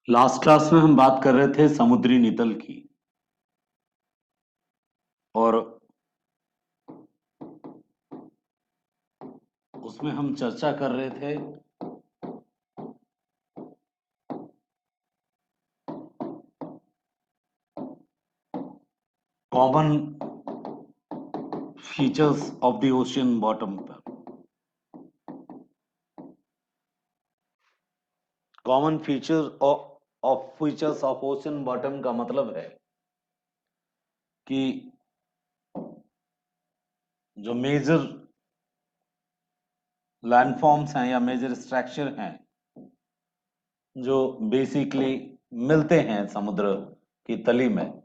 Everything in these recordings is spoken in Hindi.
लास्ट क्लास में हम बात कर रहे थे समुद्री नितल की। और उसमें हम चर्चा कर रहे थे common features of the ocean bottom पर। Common features of features of ocean bottom का मतलब है कि जो मेजर लैंडफॉर्म्स हैं या मेजर स्ट्रक्चर हैं जो बेसिकली मिलते हैं समुद्र की तली में,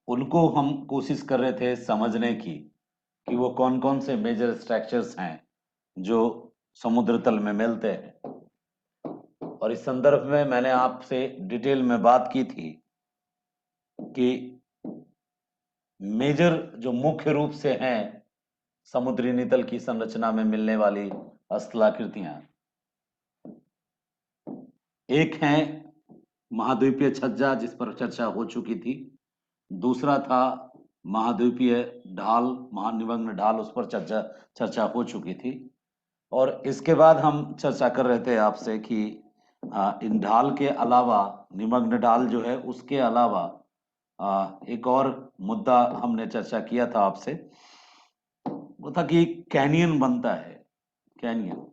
उनको हम कोशिश कर रहे थे समझने की कि वो कौन कौन से मेजर स्ट्रक्चर्स हैं जो समुद्र तल में मिलते हैं। और इस संदर्भ में मैंने आपसे डिटेल में बात की थी कि मेजर जो मुख्य रूप से हैं समुद्री नितल की संरचना में मिलने वाली स्थलाकृतियां, एक है महाद्वीपीय छज्जा जिस पर चर्चा हो चुकी थी। दूसरा था महाद्वीपीय ढाल, महानिमग्न ढाल, उस पर चर्चा चर्चा हो चुकी थी। और इसके बाद हम चर्चा कर रहे थे आपसे कि इन ढाल के अलावा, निमग्न ढाल जो है उसके अलावा एक और मुद्दा हमने चर्चा किया था आपसे, वो था कि कैनियन बनता है। कैनियन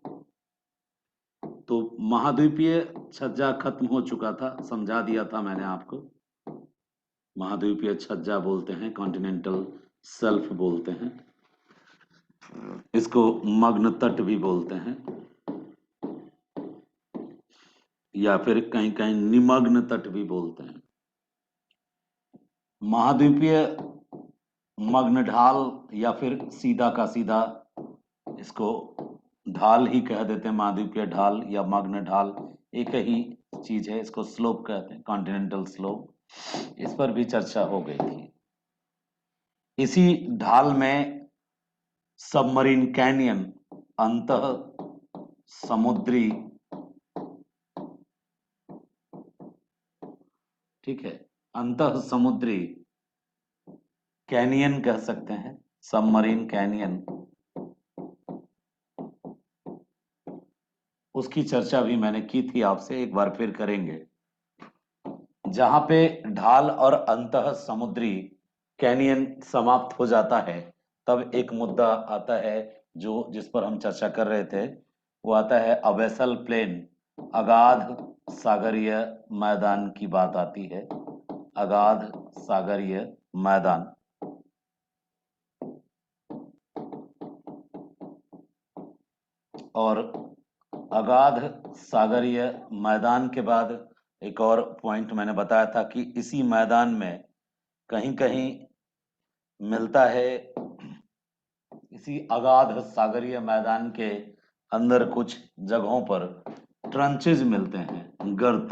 तो महाद्वीपीय छज्जा खत्म हो चुका था, समझा दिया था मैंने आपको। महाद्वीपीय छज्जा बोलते हैं, कॉन्टिनेंटल शेल्फ बोलते हैं, इसको मग्न तट भी बोलते हैं, या फिर कहीं कहीं निमग्न तट भी बोलते हैं। महाद्वीपीय मग्न ढाल या फिर सीधा का सीधा इसको ढाल ही कह देते हैं। महाद्वीपीय ढाल या मग्न ढाल एक ही चीज है, इसको स्लोप कहते हैं, कॉन्टिनेंटल स्लोप। इस पर भी चर्चा हो गई थी। इसी ढाल में सबमरीन कैनियन, अंतः समुद्री, ठीक है, अंतः समुद्री कैनियन कह सकते हैं, सबमरीन कैनियन, उसकी चर्चा भी मैंने की थी आपसे, एक बार फिर करेंगे। जहां पे ढाल और अंतः समुद्री कैनियन समाप्त हो जाता है, तब एक मुद्दा आता है जो जिस पर हम चर्चा कर रहे थे, वो आता है अबैसल प्लेन, अगाध सागरीय मैदान की बात आती है। अगाध सागरीय मैदान, और अगाध सागरीय मैदान के बाद एक और पॉइंट मैंने बताया था कि इसी मैदान में कहीं कहीं मिलता है, इसी अगाध सागरीय मैदान के अंदर कुछ जगहों पर ट्रंचेज मिलते हैं, गर्त।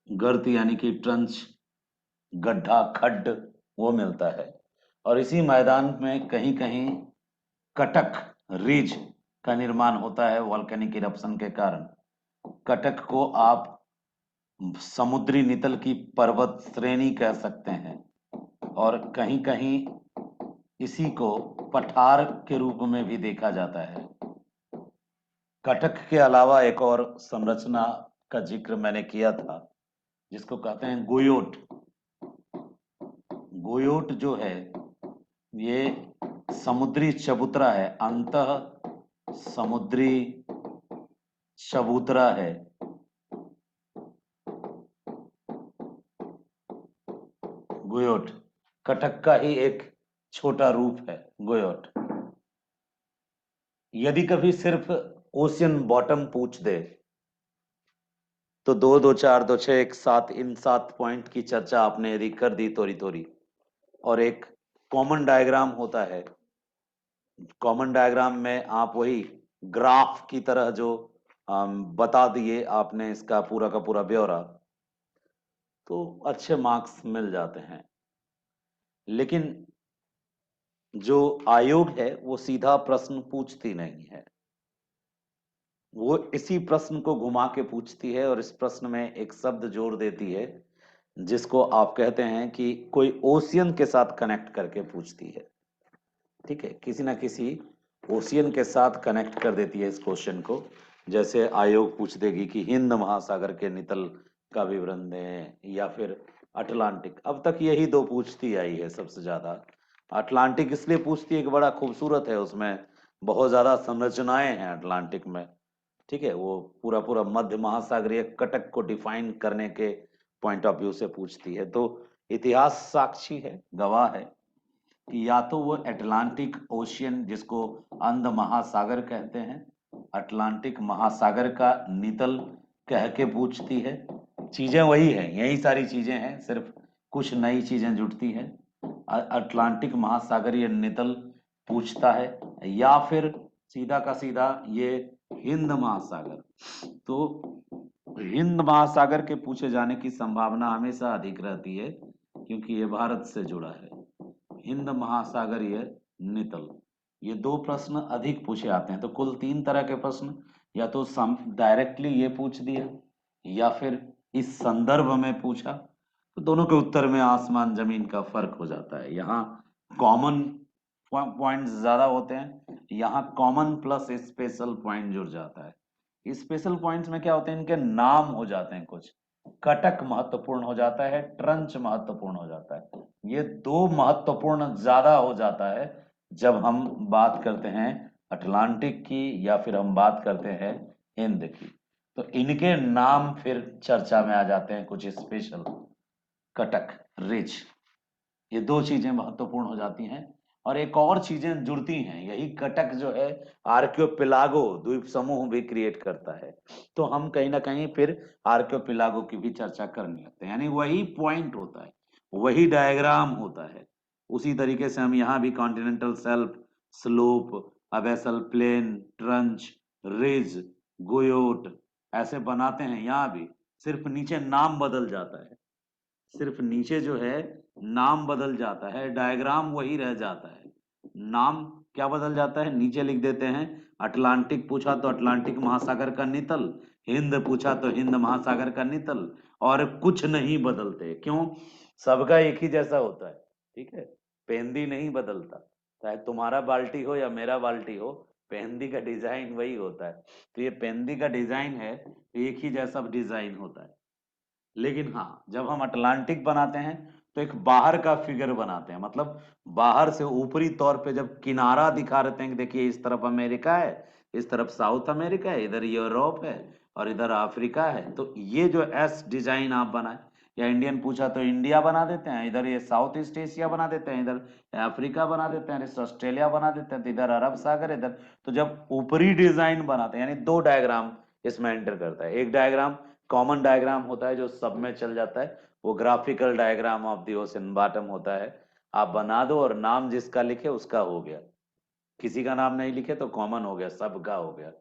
गर्त यानी कि ट्रंच, गड्ढा, खड्ड, वो मिलता है। और इसी मैदान में कहीं कहीं कटक रिज का निर्माण होता है वॉल्केनिक इरप्शन के कारण। कटक को आप समुद्री नितल की पर्वत श्रेणी कह सकते हैं, और कहीं कहीं इसी को पठार के रूप में भी देखा जाता है। कटक के अलावा एक और संरचना का जिक्र मैंने किया था जिसको कहते हैं गुयोट। गुयोट जो है ये समुद्री चबूतरा है, अंतः समुद्री चबूतरा है। गुयोट कटक का ही एक छोटा रूप है, गुयोट। यदि कभी सिर्फ ओशियन बॉटम पूछ दे तो 2 2 4 2 6 एक साथ, इन 7 पॉइंट की चर्चा आपने यदि कर दी थोड़ी थोड़ी, और एक कॉमन डायग्राम होता है, कॉमन डायग्राम में आप वही ग्राफ की तरह जो बता दिए आपने इसका पूरा का पूरा ब्यौरा, तो अच्छे मार्क्स मिल जाते हैं। लेकिन जो आयोग है वो सीधा प्रश्न पूछती नहीं है, वो इसी प्रश्न को घुमा के पूछती है और इस प्रश्न में एक शब्द जोड़ देती है जिसको आप कहते हैं कि कोई ओशियन के साथ कनेक्ट करके पूछती है। ठीक है, किसी ना किसी ओशियन के साथ कनेक्ट कर देती है इस क्वेश्चन को। जैसे आयोग पूछ देगी कि हिंद महासागर के नितल का विवरण दें, या फिर अटलांटिक। अब तक यही दो पूछती आई है सबसे ज्यादा। अटलांटिक इसलिए पूछती है कि बड़ा खूबसूरत है, उसमें बहुत ज्यादा संरचनाएं हैं अटलांटिक में। ठीक है, वो पूरा पूरा मध्य महासागरीय कटक को डिफाइन करने के पॉइंट ऑफ व्यू से पूछती है। तो इतिहास साक्षी है, गवाह है कि या तो वो अटलांटिक ओशियन, जिसको अंध महासागर कहते हैं, अटलांटिक महासागर का नितल कह के पूछती है। चीजें वही है, यही सारी चीजें हैं, सिर्फ कुछ नई चीजें जुड़ती हैं। अटलांटिक महासागरीय नितल पूछता है, या फिर सीधा का सीधा ये हिंद महासागर। तो हिंद महासागर के पूछे जाने की संभावना हमेशा अधिक रहती है क्योंकि ये भारत से जुड़ा है। हिंद महासागरीय नितल, ये दो प्रश्न अधिक पूछे आते हैं। तो कुल तीन तरह के प्रश्न, या तो डायरेक्टली ये पूछ दिया, या फिर इस संदर्भ में पूछा। तो दोनों के उत्तर में आसमान जमीन का फर्क हो जाता है। यहाँ कॉमन पॉइंट्स ज्यादा होते हैं, यहाँ कॉमन प्लस स्पेशल पॉइंट जुड़ जाता है। स्पेशल पॉइंट्स में क्या होते हैं, इनके नाम हो जाते हैं कुछ। कटक महत्वपूर्ण हो जाता है, ट्रंच महत्वपूर्ण हो जाता है। ये दो महत्वपूर्ण ज्यादा हो जाता है जब हम बात करते हैं अटलांटिक की, या फिर हम बात करते हैं हिंद की। तो इनके नाम फिर चर्चा में आ जाते हैं कुछ स्पेशल। कटक, रिच, ये दो चीजें महत्वपूर्ण हो जाती हैं। और एक और चीजें जुड़ती हैं, यही कटक जो है आर्कियोपेलागो द्वीप समूह भी क्रिएट करता है। तो हम कहीं ना कहीं फिर आर्कियोपेलागो की भी चर्चा करने लगते हैं। यानी वही पॉइंट होता है, वही डायग्राम होता है। उसी तरीके से हम यहाँ भी continental shelf, slope, abyssal plain, trench, ridge, guyot ऐसे बनाते हैं। यहाँ भी सिर्फ नीचे नाम बदल जाता है, सिर्फ नीचे जो है नाम बदल जाता है, डायग्राम वही रह जाता है। नाम क्या बदल जाता है, नीचे लिख देते हैं अटलांटिक पूछा तो अटलांटिक महासागर का नितल, हिंद पूछा तो हिंद महासागर का नितल, और कुछ नहीं बदलते। क्यों? सबका एक ही जैसा होता है। ठीक है, पेंदी नहीं बदलता, चाहे तुम्हारा बाल्टी हो या मेरा बाल्टी हो, पेंदी का डिजाइन वही होता है। तो ये पेंदी का डिजाइन है, एक ही जैसा डिजाइन होता है। लेकिन हाँ, जब हम अटलांटिक बनाते हैं तो एक बाहर का फिगर बनाते हैं। मतलब बाहर से ऊपरी तौर पे जब किनारा दिखा रहते हैं कि देखिए इस तरफ अमेरिका है, इस तरफ साउथ अमेरिका है, इधर यूरोप है और इधर अफ्रीका है। तो ये जो एस डिजाइन आप बनाए, या इंडियन पूछा तो इंडिया बना देते हैं, इधर ये साउथ ईस्ट एशिया बना देते हैं, इधर अफ्रीका बना देते हैं, इधर ऑस्ट्रेलिया बना देते हैं, तो इधर अरब सागर, इधर। तो जब ऊपरी डिजाइन बनाते हैं, यानी दो डायग्राम इसमें एंटर करता है। एक डायग्राम कॉमन डायग्राम होता है जो सब में चल जाता है, वो graphical diagram of the ocean bottom होता है। आप बना दो और नाम जिसका लिखे उसका हो गया, किसी का नाम नहीं लिखे तो कॉमन हो गया, सबका हो गया।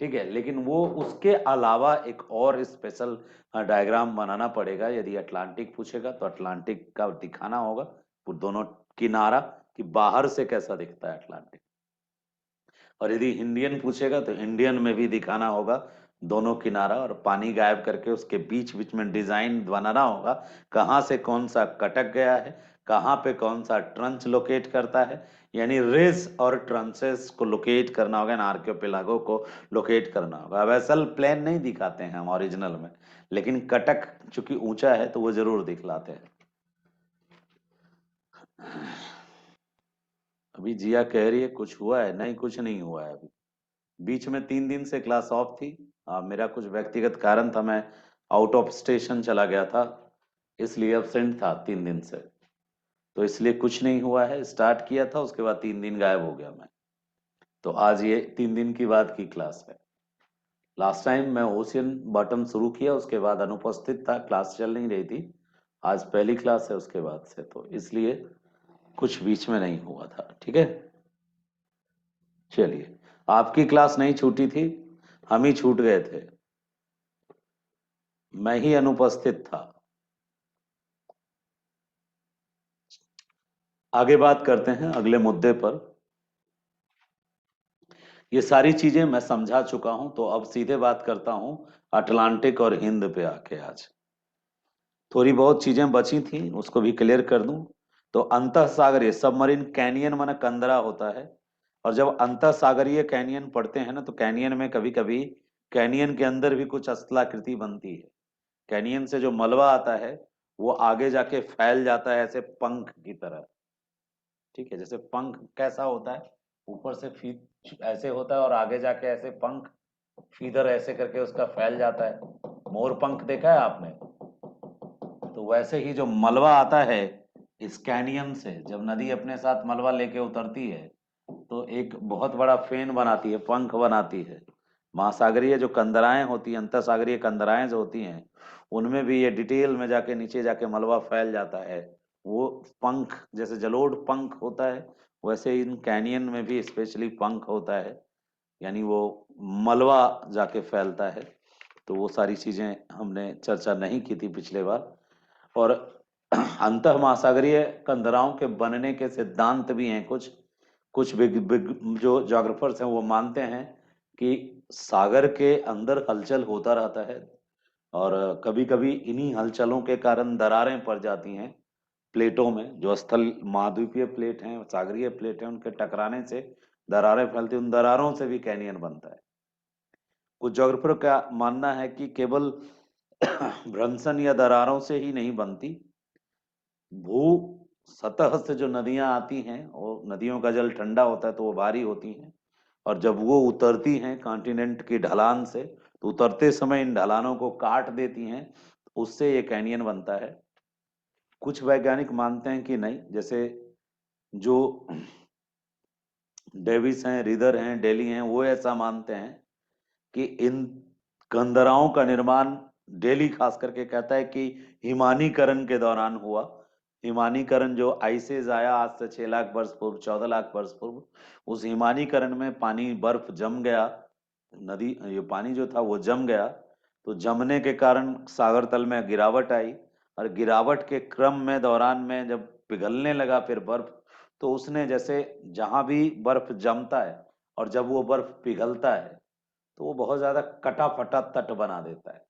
ठीक है, लेकिन वो उसके अलावा एक और स्पेशल डायग्राम बनाना पड़ेगा। यदि अटलांटिक पूछेगा तो अटलांटिक का दिखाना होगा वो दोनों किनारा, कि बाहर से कैसा दिखता है अटलांटिक। और यदि इंडियन पूछेगा तो इंडियन में भी दिखाना होगा दोनों किनारा, और पानी गायब करके उसके बीच बीच में डिजाइन बनाना होगा, कहाँ से कौन सा कटक गया है, कहाँ पे कौन सा ट्रंच लोकेट करता है। यानी रेस और ट्रंचेस को लोकेट करना होगा, आर्कियोपेलागो को लोकेट करना होगा। वेसल प्लेन नहीं दिखाते हैं हम ओरिजिनल में, लेकिन कटक चूंकि ऊंचा है तो वो जरूर दिखलाते हैं। अभी जिया कह रही है कुछ हुआ है, नहीं कुछ नहीं हुआ है अभी। बीच में 3 दिन से क्लास ऑफ थी। मेरा कुछ व्यक्तिगत कारण था, मैं आउट ऑफ स्टेशन चला गया था, इसलिए अब्सेंट था 3 दिन से। तो इसलिए कुछ नहीं हुआ है, स्टार्ट किया था उसके बाद 3 दिन गायब हो गया मैं। तो आज ये 3 दिन की बाद की क्लास है। लास्ट टाइम मैं ओशियन बॉटम शुरू किया, उसके बाद अनुपस्थित था, क्लास चल नहीं रही थी। आज पहली क्लास है उसके बाद से, तो इसलिए कुछ बीच में नहीं हुआ था। ठीक है, चलिए। आपकी क्लास नहीं छूटी थी, हम ही छूट गए थे, मैं ही अनुपस्थित था। आगे बात करते हैं अगले मुद्दे पर। ये सारी चीजें मैं समझा चुका हूं, तो अब सीधे बात करता हूं अटलांटिक और हिंद पे आके। आज थोड़ी बहुत चीजें बची थी, उसको भी क्लियर कर दूं। तो अंतः सागरीय सबमरीन कैनियन माना कंदरा होता है। और जब अंतः सागरीय कैनियन पढ़ते हैं ना, तो कैनियन में कभी कभी कैनियन के अंदर भी कुछ स्थलाकृति बनती है। कैनियन से जो मलबा आता है वो आगे जाके फैल जाता है ऐसे पंख की तरह। ठीक है, जैसे पंख कैसा होता है, ऊपर से ऐसे होता है और आगे जाके ऐसे पंख फीदर ऐसे करके उसका फैल जाता है। मोर पंख देखा है आपने? तो वैसे ही जो मलबा आता है इस कैनियन से, जब नदी अपने साथ मलबा लेके उतरती है तो एक बहुत बड़ा फेन बनाती है, पंख बनाती है। महासागरीय जो कंदराएं होती हैं, अंतरसागरीय कंदराएं जो होती हैं, उनमें भी ये डिटेल में जाके नीचे जाके मलबा फैल जाता है। वो पंख जैसे जलोढ़ पंख होता है, वैसे इन कैनियन में भी स्पेशली पंख होता है, यानी वो मलबा जाके फैलता है। तो वो सारी चीजें हमने चर्चा नहीं की थी पिछले बार। और अंतः महासागरीय कंदराओं के बनने के सिद्धांत भी हैं कुछ। कुछ जो जोग्राफर्स हैं वो मानते हैं कि सागर के अंदर हलचल होता रहता है, और कभी कभी इन्हीं हलचलों के कारण दरारें पड़ जाती हैं प्लेटों में। जो स्थल महाद्वीपीय प्लेट हैं, सागरीय प्लेट हैं, उनके टकराने से दरारें फैलती, उन दरारों से भी कैनियन बनता है। कुछ जोग्राफर का मानना है कि केवल भ्रंशन या दरारों से ही नहीं बनती, भू सतह से जो नदियां आती हैं और नदियों का जल ठंडा होता है तो वो भारी होती हैं, और जब वो उतरती हैं कॉन्टिनेंट की ढलान से, तो उतरते समय इन ढलानों को काट देती हैं, उससे ये कैनियन बनता है। कुछ वैज्ञानिक मानते हैं कि नहीं, जैसे जो डेविस हैं, रिदर हैं, डेली हैं, वो ऐसा मानते हैं कि इन कंदराओं का निर्माण, डेली खास करके कहता है कि हिमानीकरण के दौरान हुआ। हिमानीकरण जो आइसेज आया आज से 6 लाख वर्ष पूर्व, 14 लाख वर्ष पूर्व, उस हिमानीकरण में पानी बर्फ जम गया, नदी ये पानी जो था वो जम गया। तो जमने के कारण सागर तल में गिरावट आई, और गिरावट के क्रम में दौरान में जब पिघलने लगा फिर बर्फ, तो उसने जैसे जहां भी बर्फ जमता है और जब वो बर्फ पिघलता है तो वो बहुत ज्यादा कटा फटा तट बना देता है।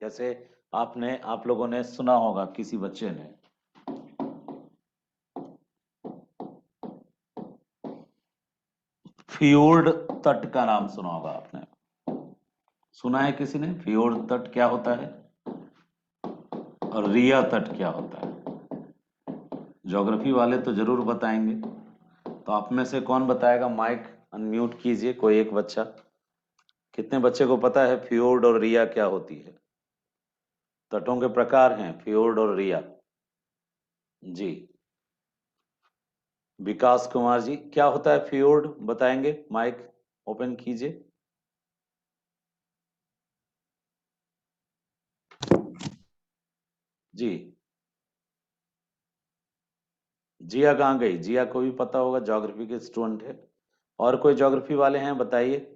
जैसे आप लोगों ने सुना होगा, किसी बच्चे ने फियोर्ड तट का नाम सुना होगा आपने? सुना है किसी ने फियोर्ड तट क्या होता है, और रिया तट क्या होता है? ज्योग्राफी वाले तो जरूर बताएंगे। तो आप में से कौन बताएगा? माइक अनम्यूट कीजिए, कोई एक बच्चा। कितने बच्चे को पता है फियोर्ड और रिया क्या होती है? तटों के प्रकार हैं फियोर्ड और रिया। जी, विकास कुमार जी, क्या होता है फियोर्ड, बताएंगे? माइक ओपन कीजिए। जी, जिया कहाँ गई? जिया को भी पता होगा, ज्योग्राफी के स्टूडेंट है। और कोई ज्योग्राफी वाले हैं, बताइए।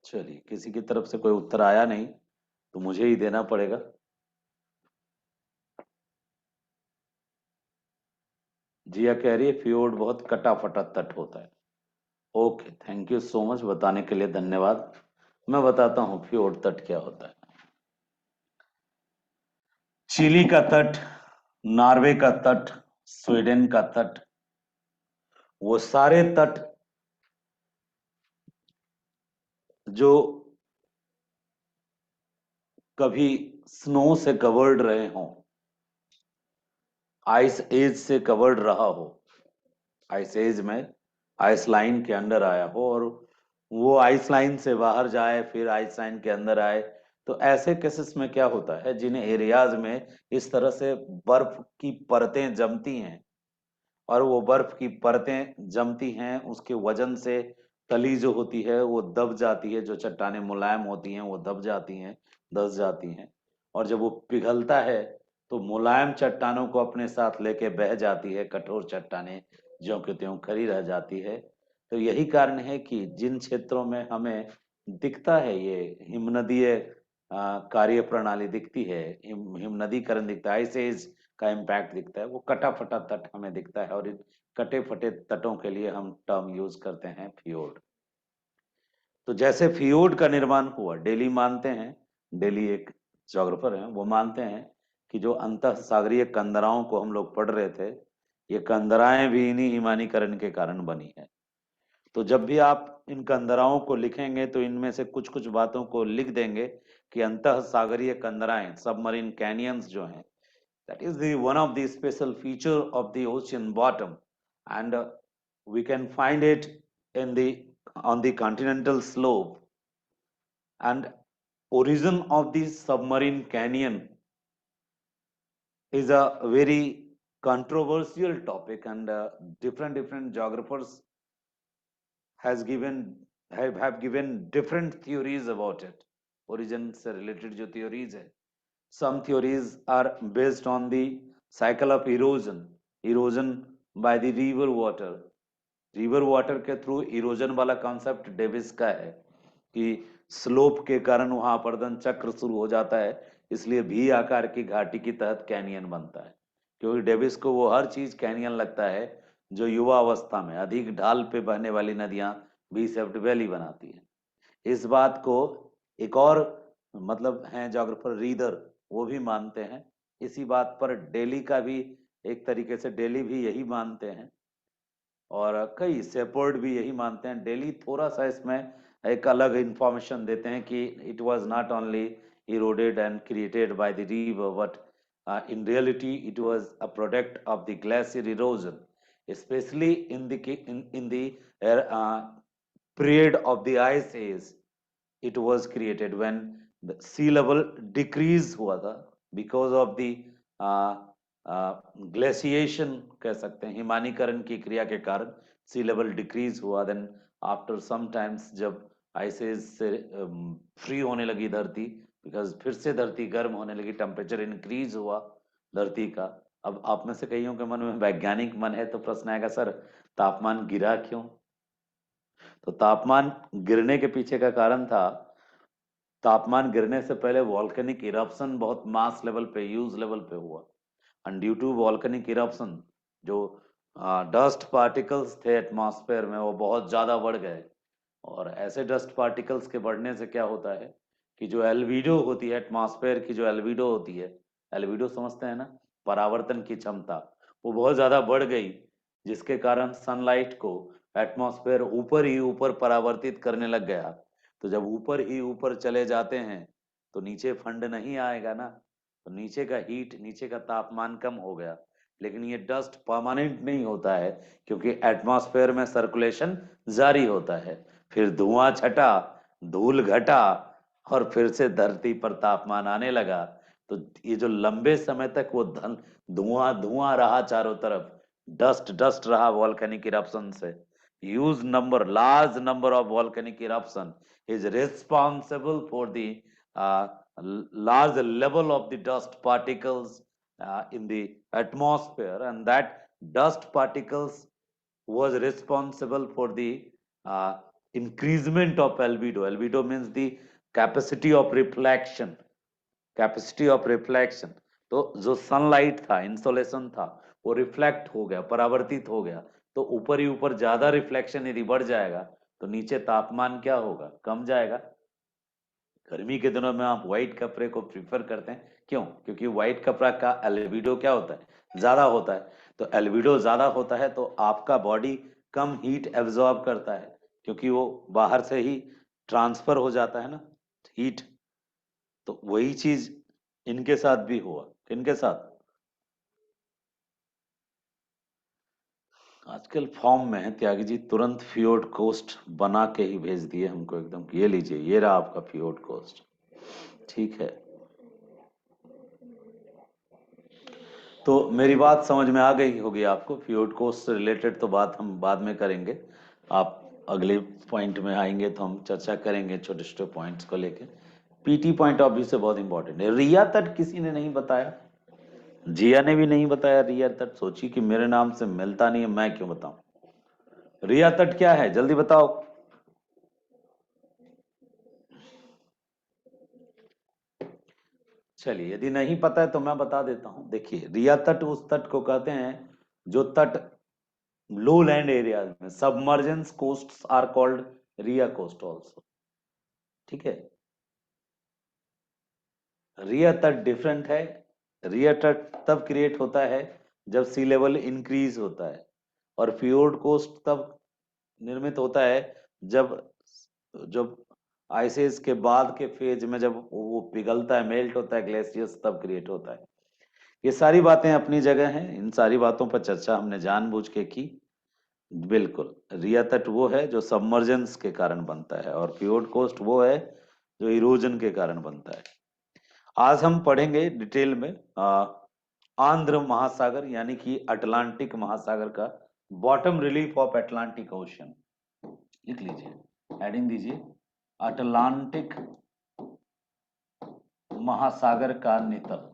चलिए, किसी की तरफ से कोई उत्तर आया नहीं तो मुझे ही देना पड़ेगा। जिया कह रही है फियोर्ड बहुत कटा फटा तट होता है। Okay, thank you so much, बताने के लिए धन्यवाद। मैं बताता हूँ फियोर्ड तट क्या होता है। चिली का तट, नॉर्वे का तट, स्वीडन का तट, वो सारे तट जो कभी स्नो से कवर्ड रहे हों, आइस एज से कवर्ड रहा हो, आइस एज में आइस लाइन के अंडर आया हो, और वो आइस लाइन से बाहर जाए फिर आइस लाइन के अंदर आए, तो ऐसे केसेस में क्या होता है, जिन एरियाज में इस तरह से बर्फ की परतें जमती हैं, और वो बर्फ की परतें जमती हैं, उसके वजन से तली जो होती है वो दब जाती है, जो चट्टानें मुलायम होती हैं वो दब जाती हैं, धंस जाती हैं, और जब वो पिघलता है तो मुलायम चट्टानों को अपने साथ लेके बह जाती है, कठोर चट्टानें ज्यों की त्यों खड़ी रह जाती है। तो यही कारण है कि जिन क्षेत्रों में हमें दिखता है ये हिमनदीय कार्य प्रणाली दिखती है, हिम नदीकरण दिखता है, आइस एज का इम्पैक्ट दिखता है, वो कटा फटा तट हमें दिखता है, और कटे फटे तटों के लिए हम टर्म यूज करते हैं फियोर्ड। तो जैसे फियोर्ड का निर्माण हुआ, डेली मानते हैं, डेली एक ज्योग्राफर हैं, वो मानते हैं कि जो अंतः सागरीय कंदराओं को हम लोग पढ़ रहे थे, ये कंदराएं भी इन्हीं हिमानीकरण के कारण बनी है। तो जब भी आप इन कंदराओं को लिखेंगे तो इनमें से कुछ कुछ बातों को लिख देंगे कि अंतः सागरीय कंदराएं, सबमरीन कैनियंस जो हैं, that is the one of the special feature of the ocean bottom, and we can find it in the on the continental slope, and origin of the submarine canyon is a very controversial topic, and different geographers has given have given different theories about it. Origin से related जो theories है, some theories are based on the cycle of erosion by the river water. River water के थ्रू इरोजन वाला कॉन्सेप्ट डेविस का है कि स्लोप के कारण वहां अपर्दन चक्र शुरू हो जाता है, इसलिए भी आकार की घाटी की तहत कैनियन बनता है। क्योंकि डेविस को वो हर चीज कैनियन लगता है जो युवा अवस्था में अधिक ढाल पे बहने वाली नदियां वी शेप्ड वैली बनाती है। इस बात को एक और मतलब है जोग्राफर रीदर, वो भी मानते हैं। इसी बात पर डेली का भी एक तरीके से डेली भी यही मानते हैं, और कई सेपर्ड भी यही मानते हैं। डेली थोड़ा सा इसमें एक अलग इंफॉर्मेशन देते हैं कि it was not only eroded and created by the river, but in reality it was a product of the glacier erosion, specially in the period of the ice age. It was created when the sea level decrease हुआ था because of the ग्लेशिएशन कह सकते हैं, हिमानीकरण की क्रिया के कारण सी लेवल डिक्रीज हुआ। देन आफ्टर सम टाइम्स जब आइसेज से फ्री होने लगी धरती, बिकॉज फिर से धरती गर्म होने लगी, टेम्परेचर इंक्रीज हुआ धरती का। अब आप में से कईयों के मन में वैज्ञानिक मन है तो प्रश्न आएगा, सर तापमान गिरा क्यों? तो तापमान गिरने के पीछे का कारण था, तापमान गिरने से पहले वॉल्केनिक इरप्शन बहुत मास लेवल पे, ह्यूज लेवल पे हुआ, and due to volcanic eruption जो डस्ट पार्टिकल्स थे एटमॉस्फेयर में वो बहुत ज्यादा बढ़ गए। और ऐसे डस्ट पार्टिकल्स के बढ़ने से क्या होता है कि जो एल्विडो होती है एटमॉस्फेयर की, जो एल्विडो होती है, एल्विडो समझते हैं ना, परावर्तन की क्षमता, वो बहुत ज्यादा बढ़ गई, जिसके कारण सनलाइट को एटमॉस्फेयर ऊपर ही ऊपर परावर्तित करने लग गया। तो जब ऊपर ही ऊपर चले जाते हैं तो नीचे फंड नहीं आएगा ना, तो नीचे का हीट, नीचे का तापमान कम हो गया। लेकिन ये डस्ट परमानेंट नहीं होता है, क्योंकि एटमॉस्फेयर में सर्कुलेशन जारी होता है। फिर धुआं छटा, धूल घटा, और फिर से धरती पर तापमान आने लगा। तो ये जो लंबे समय तक वो धुआं धुआं रहा चारों तरफ, डस्ट डस्ट रहा वॉल्केनिक इरप्शन से, huge number, large number of volcanic eruption is responsible for the large level of the dust particles in the atmosphere, and that dust particles was responsible for the uh, increasement of albedo. Albedo means the capacity of reflection, capacity of reflection. तो जो सनलाइट था, इंसोलेशन था, वो रिफ्लेक्ट हो गया, परावर्तित हो गया। तो ऊपर ही ऊपर ज्यादा रिफ्लेक्शन यदि बढ़ जाएगा तो नीचे तापमान क्या होगा? कम जाएगा। गर्मी के दिनों में आप व्हाइट कपड़े को प्रीफर करते हैं, क्यों? क्योंकि व्हाइट कपड़ा का एल्बिडो क्या होता है? ज्यादा होता है। तो एल्बिडो ज्यादा होता है तो आपका बॉडी कम हीट एब्जॉर्ब करता है, क्योंकि वो बाहर से ही ट्रांसफर हो जाता है ना हीट। तो वही चीज इनके साथ भी हुआ। किनके साथ? आजकल फॉर्म में है त्यागी जी, तुरंत फियोर्ड कोस्ट बना के ही भेज दिए हमको एकदम। ये लीजिए, ये रहा आपका फियोर्ड कोस्ट। ठीक है, तो मेरी बात समझ में आ गई होगी आपको। फियोर्ड कोस्ट से रिलेटेड तो बात हम बाद में करेंगे, आप अगले पॉइंट में आएंगे तो हम चर्चा करेंगे छोटे छोटे पॉइंट्स को लेके। पीटी पॉइंट ऑफ व्यू से बहुत इंपॉर्टेंट है। रिया तट किसी ने नहीं बताया, जिया ने भी नहीं बताया रिया तट। सोची कि मेरे नाम से मिलता नहीं है, मैं क्यों बताऊं। रिया तट क्या है, जल्दी बताओ। चलिए, यदि नहीं पता है तो मैं बता देता हूं। देखिए, रिया तट उस तट को कहते हैं जो तट लो लैंड एरियाज में submergence coasts are called ria coast also. ठीक है, रिया तट डिफरेंट है। रिया तट तब क्रिएट होता है जब सी लेवल इंक्रीज होता है, और फ्योर्ड कोस्ट तब निर्मित होता है जब जब आइसेस के बाद के फेज में जब वो पिघलता है, मेल्ट होता है ग्लेशियर्स, तब क्रिएट होता है। ये सारी बातें अपनी जगह हैं, इन सारी बातों पर चर्चा हमने जानबूझ के की। बिल्कुल, रिया तट वो है जो सबमर्जेंस के कारण बनता है, और फ्योर्ड कोस्ट वो है जो इरोजन के कारण बनता है। आज हम पढ़ेंगे डिटेल में आंध्र महासागर यानी कि अटलांटिक महासागर का bottom relief of Atlantic ocean. लिख लीजिए, हेडिंग दीजिए, अटलांटिक महासागर का नितल।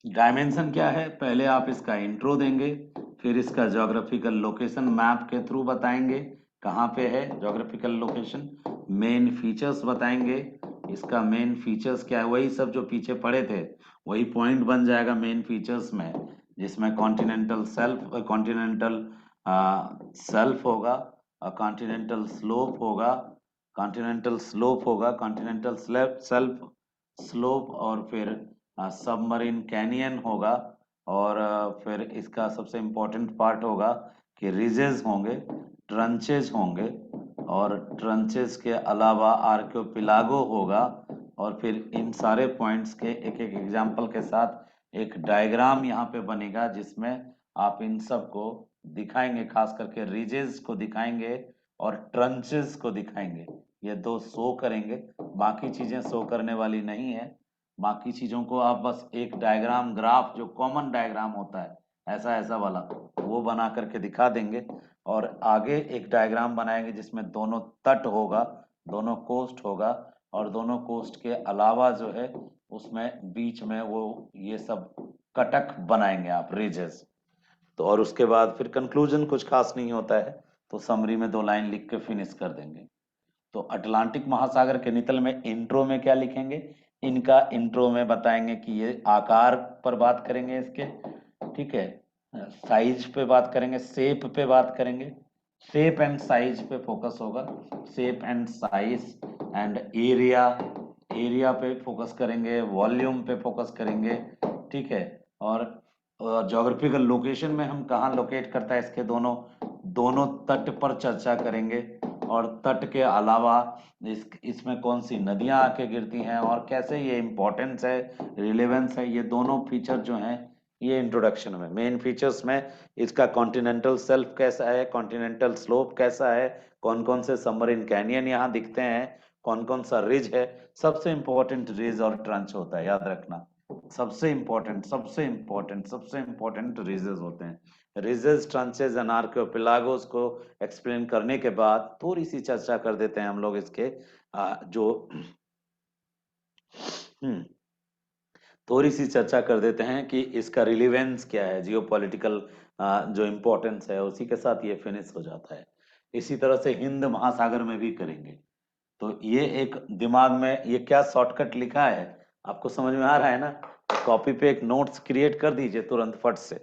डायमेंशन क्या है, पहले आप इसका इंट्रो देंगे, फिर इसका ज्योग्राफिकल लोकेशन मैप के थ्रू बताएंगे कहाँ पे है ज्योग्राफिकल लोकेशन, मेन फीचर्स बताएंगे, इसका मेन फीचर्स क्या है, वही सब जो पीछे पढ़े थे वही पॉइंट बन जाएगा मेन फीचर्स में, जिसमें कॉन्टिनेंटल सेल्फ होगा, कॉन्टिनेंटल स्लोप होगा, कॉन्टिनेंटल सेल्फ स्लोप, और फिर सबमरीन कैनियन होगा, और फिर इसका सबसे इम्पोर्टेंट पार्ट होगा कि रिजेस होंगे, ट्रंचेज होंगे, और ट्रंचेज के अलावा आर्कियोपिलागो होगा, और फिर इन सारे पॉइंट्स के एक एक एग्जाम्पल के साथ एक डायग्राम यहाँ पे बनेगा जिसमें आप इन सब को दिखाएंगे, खास करके रिजेस को दिखाएंगे और ट्रंचेस को दिखाएंगे। ये दो शो करेंगे, बाकी चीजें शो करने वाली नहीं है। बाकी चीजों को आप बस एक डायग्राम, ग्राफ जो कॉमन डायग्राम होता है ऐसा ऐसा वाला, वो बना करके दिखा देंगे, और आगे एक डायग्राम बनाएंगे जिसमें दोनों तट होगा, दोनों कोस्ट होगा, और दोनों कोस्ट के अलावा जो है उसमें बीच में वो ये सब कटक बनाएंगे आप, रिजेस। तो और उसके बाद फिर कंक्लूजन कुछ खास नहीं होता है, तो समरी में 2 लाइन लिख के फिनिश कर देंगे। तो अटलांटिक महासागर के नितल में इंट्रो में क्या लिखेंगे, इनका इंट्रो में बताएंगे कि ये आकार पर बात करेंगे इसके, ठीक है, साइज पे बात करेंगे, शेप पे बात करेंगे, शेप एंड साइज पे फोकस होगा, shape and size and area, area पे फोकस करेंगे, वॉल्यूम पे फोकस करेंगे, ठीक है, और ज्योग्राफिकल लोकेशन में हम कहाँ लोकेट करता है इसके दोनों दोनों तट पर चर्चा करेंगे, और तट के अलावा इसमें कौन सी नदियां आके गिरती हैं और कैसे ये इम्पोर्टेंस है, रिलेवेंस है, ये दोनों फीचर जो हैं ये इंट्रोडक्शन में। मेन फीचर्स में इसका कॉन्टिनेंटल सेल्फ कैसा है, कॉन्टिनेंटल स्लोप कैसा है, कौन कौन से सबमरीन कैनियन यहाँ दिखते हैं, कौन कौन सा रिज है, सबसे इंपॉर्टेंट रिज और ट्रंच होता है, याद रखना, सबसे इंपॉर्टेंट रिजेस होते हैं। रिजेस, ट्रंचेस एंड आर्कियोपेलागोस को एक्सप्लेन करने के बाद थोड़ी सी चर्चा कर देते हैं हम लोग इसके जो थोड़ी सी चर्चा कर देते हैं कि इसका रिलीवेंस क्या है, जियोपॉलिटिकल जो इम्पोर्टेंस है, उसी के साथ ये फिनिश हो जाता है। इसी तरह से हिंद महासागर में भी करेंगे। तो ये एक दिमाग में ये क्या शॉर्टकट लिखा है आपको समझ में आ रहा है ना, कॉपी पे एक नोट्स क्रिएट कर दीजिए तुरंत फट से,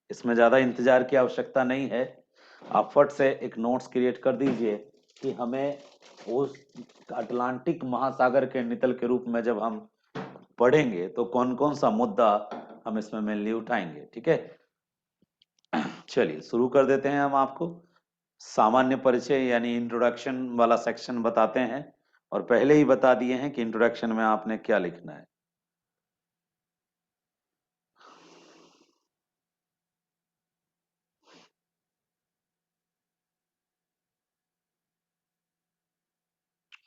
इसमें ज्यादा इंतजार की आवश्यकता नहीं है। आप फट से एक नोट्स क्रिएट कर दीजिए कि हमें उस अटलांटिक महासागर के नितल के रूप में जब हम पढ़ेंगे तो कौन कौन सा मुद्दा हम इसमें मेनली उठाएंगे। ठीक है, चलिए शुरू कर देते हैं। हम आपको सामान्य परिचय यानी इंट्रोडक्शन वाला सेक्शन बताते हैं, और पहले ही बता दिए हैं कि इंट्रोडक्शन में आपने क्या लिखना है।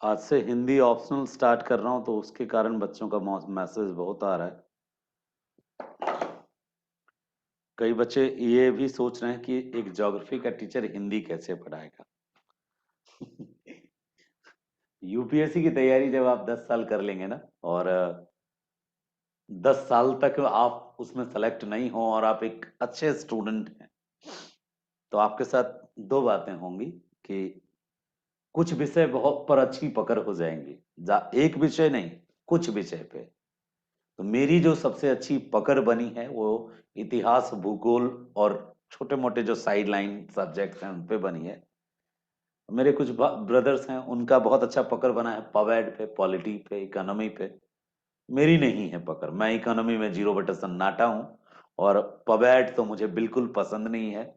आज से हिंदी ऑप्शनल स्टार्ट कर रहा हूं, तो उसके कारण बच्चों का मैसेज बहुत आ रहा है। कई बच्चे ये भी सोच रहे हैं कि एक ज्योग्राफी का टीचर हिंदी कैसे पढ़ाएगा। यूपीएससी की तैयारी जब आप 10 साल कर लेंगे ना, और 10 साल तक आप उसमें सेलेक्ट नहीं हो और आप एक अच्छे स्टूडेंट हैं, तो आपके साथ 2 बातें होंगी कि कुछ विषय बहुत पर अच्छी पकड़ हो जाएंगी, एक विषय नहीं, कुछ विषय पे। तो मेरी जो सबसे अच्छी पकड़ बनी है वो इतिहास, भूगोल और छोटे मोटे जो साइड लाइन सब्जेक्ट्स हैं उन पे बनी है। मेरे कुछ ब्रदर्स हैं, उनका बहुत अच्छा पकड़ बना है पवेड पे, पॉलिटी पे, इकोनॉमी पे। मेरी नहीं है पकड़, मैं इकोनॉमी में 0/सन्नाटा हूं, और पवेड तो मुझे बिल्कुल पसंद नहीं है,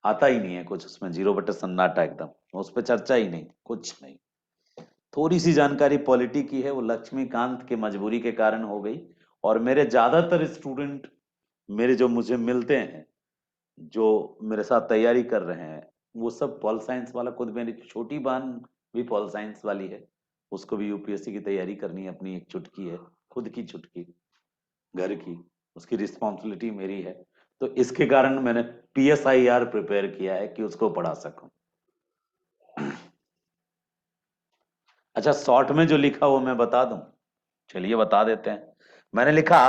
आता ही नहीं है कुछ उसमें, 0/सन्नाटा एकदम, उस पर चर्चा ही नहीं, कुछ नहीं। थोड़ी सी जानकारी पॉलिटी की है, वो लक्ष्मीकांत के मजबूरी के कारण हो गई। और मेरे ज्यादातर स्टूडेंट, मेरे जो मुझे मिलते हैं, जो मेरे साथ तैयारी कर रहे हैं, वो सब पॉल साइंस वाला। खुद मेरी छोटी बहन भी पॉल साइंस वाली है, उसको भी यूपीएससी की तैयारी करनी है, अपनी एक चुटकी है, खुद की चुटकी, घर की, उसकी रिस्पॉन्सिबिलिटी मेरी है। तो इसके कारण मैंने पीएसआईआर प्रिपेयर किया है कि उसको पढ़ा सकूं। अच्छा, शॉर्ट में जो लिखा वो मैं बता दूं, चलिए बता देते हैं। मैंने लिखा,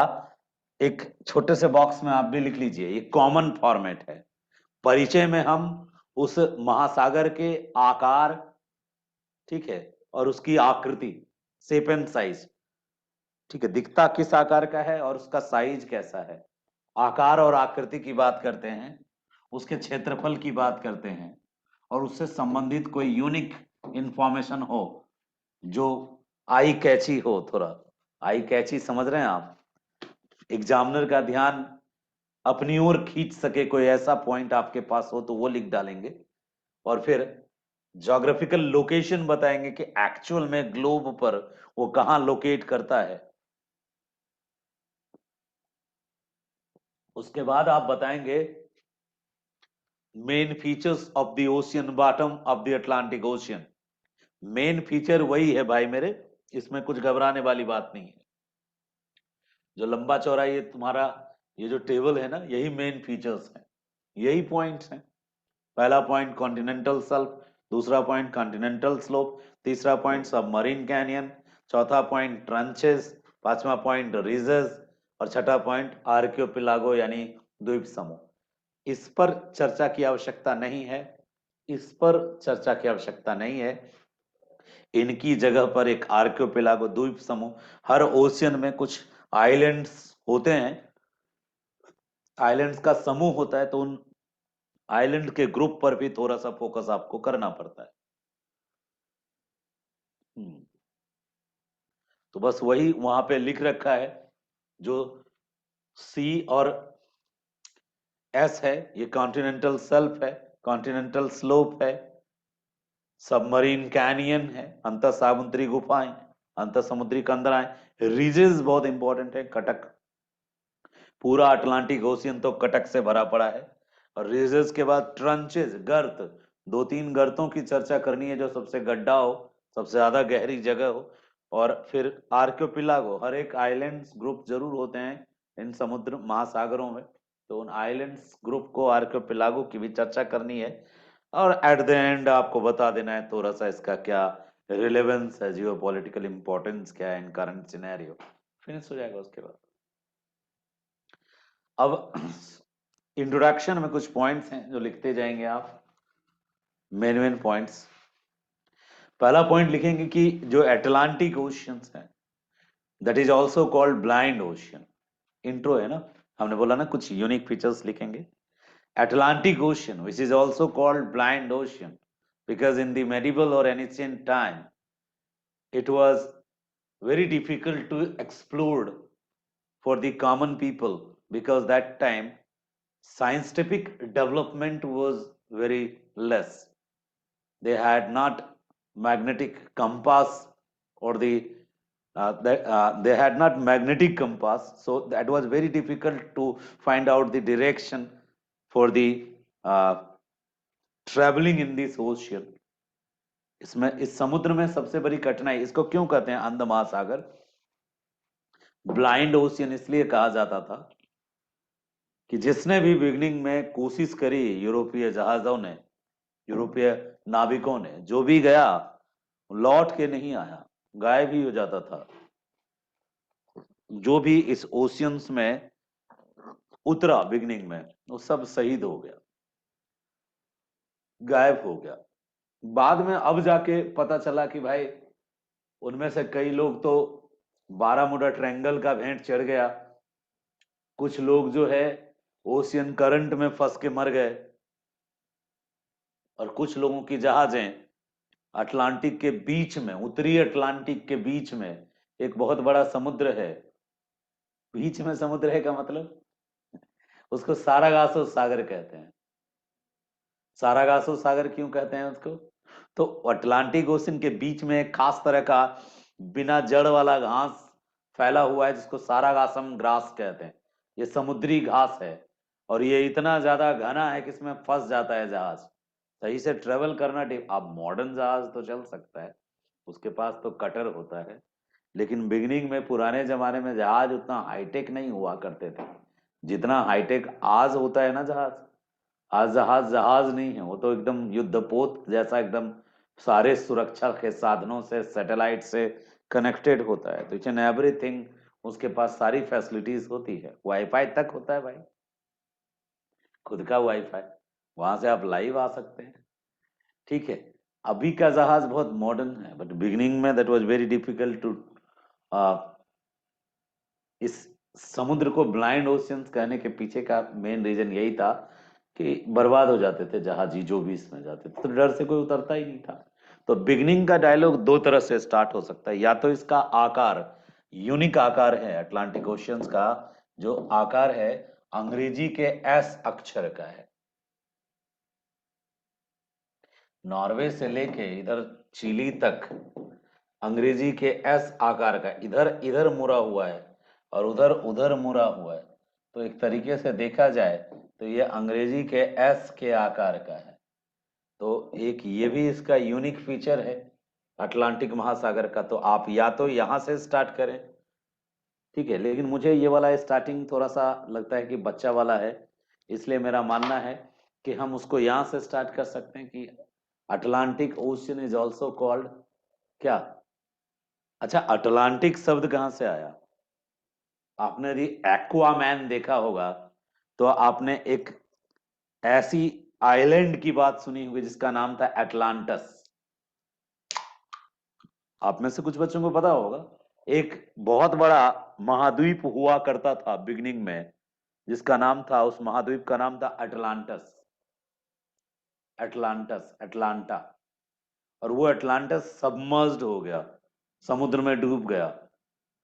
एक छोटे से बॉक्स में आप भी लिख लीजिए, ये कॉमन फॉर्मेट है। परिचय में हम उस महासागर के आकार, ठीक है, और उसकी आकृति, शेप एंड साइज, ठीक है, दिखता किस आकार का है और उसका साइज कैसा है, आकार और आकृति की बात करते हैं, उसके क्षेत्रफल की बात करते हैं, और उससे संबंधित कोई यूनिक इंफॉर्मेशन हो जो आई कैची हो, थोड़ा आई कैची, समझ रहे हैं आप, एग्जामिनर का ध्यान अपनी ओर खींच सके, कोई ऐसा पॉइंट आपके पास हो तो वो लिख डालेंगे। और फिर ज्योग्राफिकल लोकेशन बताएंगे कि एक्चुअल में ग्लोब पर वो कहां लोकेट करता है। उसके बाद आप बताएंगे main features of the ocean bottom of the Atlantic ocean. Main feature वही है भाई मेरे, इसमें कुछ घबराने वाली बात नहीं है। जो लंबा चौड़ा ये तुम्हारा ये जो टेबल है ना, यही मेन फीचर्स हैं, यही पॉइंट्स हैं। पहला पॉइंट कॉन्टिनेंटल शेल्फ, दूसरा पॉइंट कॉन्टिनेंटल स्लोप, तीसरा पॉइंट सबमरीन कैनियन, चौथा पॉइंट ट्रंचेस, पांचवा पॉइंट रिजेस, और छठा पॉइंट आर्कियोपेलागो यानी द्वीप समूह। इस पर चर्चा की आवश्यकता नहीं है, इस पर चर्चा की आवश्यकता नहीं है। इनकी जगह पर एक आर्कियोपेलागो द्वीप समूह, हर ओशियन में कुछ आइलैंड्स होते हैं, आइलैंड्स का समूह होता है, तो उन आइलैंड के ग्रुप पर भी थोड़ा सा फोकस आपको करना पड़ता है। हम्म, तो बस वही वहां पे लिख रखा है। जो सी और एस है, ये कॉन्टिनेंटल शेल्फ है, कॉन्टिनेंटल स्लोप है, सबमरीन कैनियन है, अंतर समुद्री गुफाएं, अंतर समुद्री कंदराएं, रीजेस बहुत इंपॉर्टेंट है, कटक, पूरा अटलांटिक ओशियन तो कटक से भरा पड़ा है। और रीजेस के बाद ट्रंचेस, गर्त, दो तीन गर्तों की चर्चा करनी है, जो सबसे गड्ढा हो, सबसे ज्यादा गहरी जगह हो। और फिर आर्कियोपेलागो, हर एक आइलैंड्स ग्रुप जरूर होते हैं इन समुद्र महासागरों में, तो उन आइलैंड्स ग्रुप को, आर्कियोपेलागो की भी चर्चा करनी है। और एट द एंड आपको बता देना है थोड़ा सा इसका क्या रिलेवेंस है, जियो पॉलिटिकल इंपॉर्टेंस क्या है इन करंट सिनेरियो, फिनिश हो जाएगा उसके बाद। अब इंट्रोडक्शन में कुछ पॉइंट्स हैं जो लिखते जाएंगे आप, मेन मेन पॉइंट्स। पहला पॉइंट लिखेंगे कि जो अटलांटिक ओशियंस है, that is also called blind ocean. Intro है ना, हमने बोला ना कुछ यूनिक फीचर्स लिखेंगे। Atlantic Ocean, which is also called blind ocean, because in the medieval or ancient time, it was very difficult to explore for the common people, because that time scientific development was very less. They had not magnetic compass, or they had not magnetic compass, so that was very difficult to find out the direction for the uh, traveling in this ocean. इसमें, इस समुद्र में सबसे बड़ी कठिनाई, इसको क्यों कहते हैं अंध महासागर, ब्लाइंड ओशियन इसलिए कहा जाता था कि जिसने भी बिगनिंग में कोशिश करी, यूरोपीय जहाजों ने, यूरोपीय नाविकों ने, जो भी गया लौट के नहीं आया, गायब ही हो जाता था। जो भी इस ओशियंस में उतरा बिगनिंग में, वो सब शहीद हो गया, गायब हो गया। बाद में अब जाके पता चला कि भाई उनमें से कई लोग तो बारामुडा ट्रायंगल का भेंट चढ़ गया, कुछ लोग जो है ओशियन करंट में फंस के मर गए, और कुछ लोगों की जहाजें अटलांटिक के बीच में, उत्तरी अटलांटिक के बीच में एक बहुत बड़ा समुद्र है, बीच में समुद्र है का मतलब उसको सारागासो सागर कहते हैं। सारागासो सागर क्यों कहते हैं उसको? तो अटलांटिक ओशन के बीच में एक खास तरह का बिना जड़ वाला घास फैला हुआ है जिसको सारागासम ग्रास कहते हैं। ये समुद्री घास है और ये इतना ज्यादा घना है कि इसमें फंस जाता है जहाज। सही से ट्रेवल करना अब मॉडर्न जहाज तो चल सकता है, उसके पास तो कटर होता है, लेकिन बिगिनिंग में पुराने जमाने में जहाज उतना हाईटेक नहीं हुआ करते थे जितना हाईटेक आज होता है ना जहाज। आज जहाज जहाज नहीं है, वो तो एकदम युद्धपोत जैसा एकदम सारे सुरक्षा के साधनों से, सैटेलाइट से कनेक्टेड होता है, तो इच एन एवरीथिंग उसके पास सारी फैसिलिटीज होती है, वाईफाई तक होता है भाई, खुद का वाईफाई, वहां से आप लाइव आ सकते हैं। ठीक है, अभी का जहाज बहुत मॉडर्न है, बट बिगिनिंग में that was very difficult to, इस समुद्र को ब्लाइंड ओशियंस कहने के पीछे का मेन रीजन यही था कि बर्बाद हो जाते थे जहाजी जो भी इसमें जाते थे, तो डर से कोई उतरता ही नहीं था। तो बिगनिंग का डायलॉग दो तरह से स्टार्ट हो सकता है, या तो इसका आकार, यूनिक आकार है अटलांटिक ओशियंस का, जो आकार है अंग्रेजी के एस अक्षर का है, नॉर्वे से लेके इधर चिली तक अंग्रेजी के एस आकार का, इधर इधर मुड़ा हुआ है और उधर उधर मुड़ा हुआ है, तो एक तरीके से देखा जाए तो ये अंग्रेजी के एस के आकार का है। तो एक ये भी इसका यूनिक फीचर है अटलांटिक महासागर का। तो आप या तो यहां से स्टार्ट करें, ठीक है, लेकिन मुझे ये वाला स्टार्टिंग थोड़ा सा लगता है कि बच्चा वाला है, इसलिए मेरा मानना है कि हम उसको यहां से स्टार्ट कर सकते हैं कि Atlantic ocean is also called क्या। अच्छा, अटलांटिक शब्द कहां से आया? आपने यदि एक्वामैन देखा होगा तो आपने एक ऐसी आइलैंड की बात सुनी होगी जिसका नाम था एटलांटस। आप में से कुछ बच्चों को पता होगा, एक बहुत बड़ा महाद्वीप हुआ करता था बिगनिंग में, जिसका नाम था, उस महाद्वीप का नाम था अटलांटस, अटलांटस, अटलांटा। और वो अटलांटस सबमर्ज्ड हो गया, समुद्र में डूब गया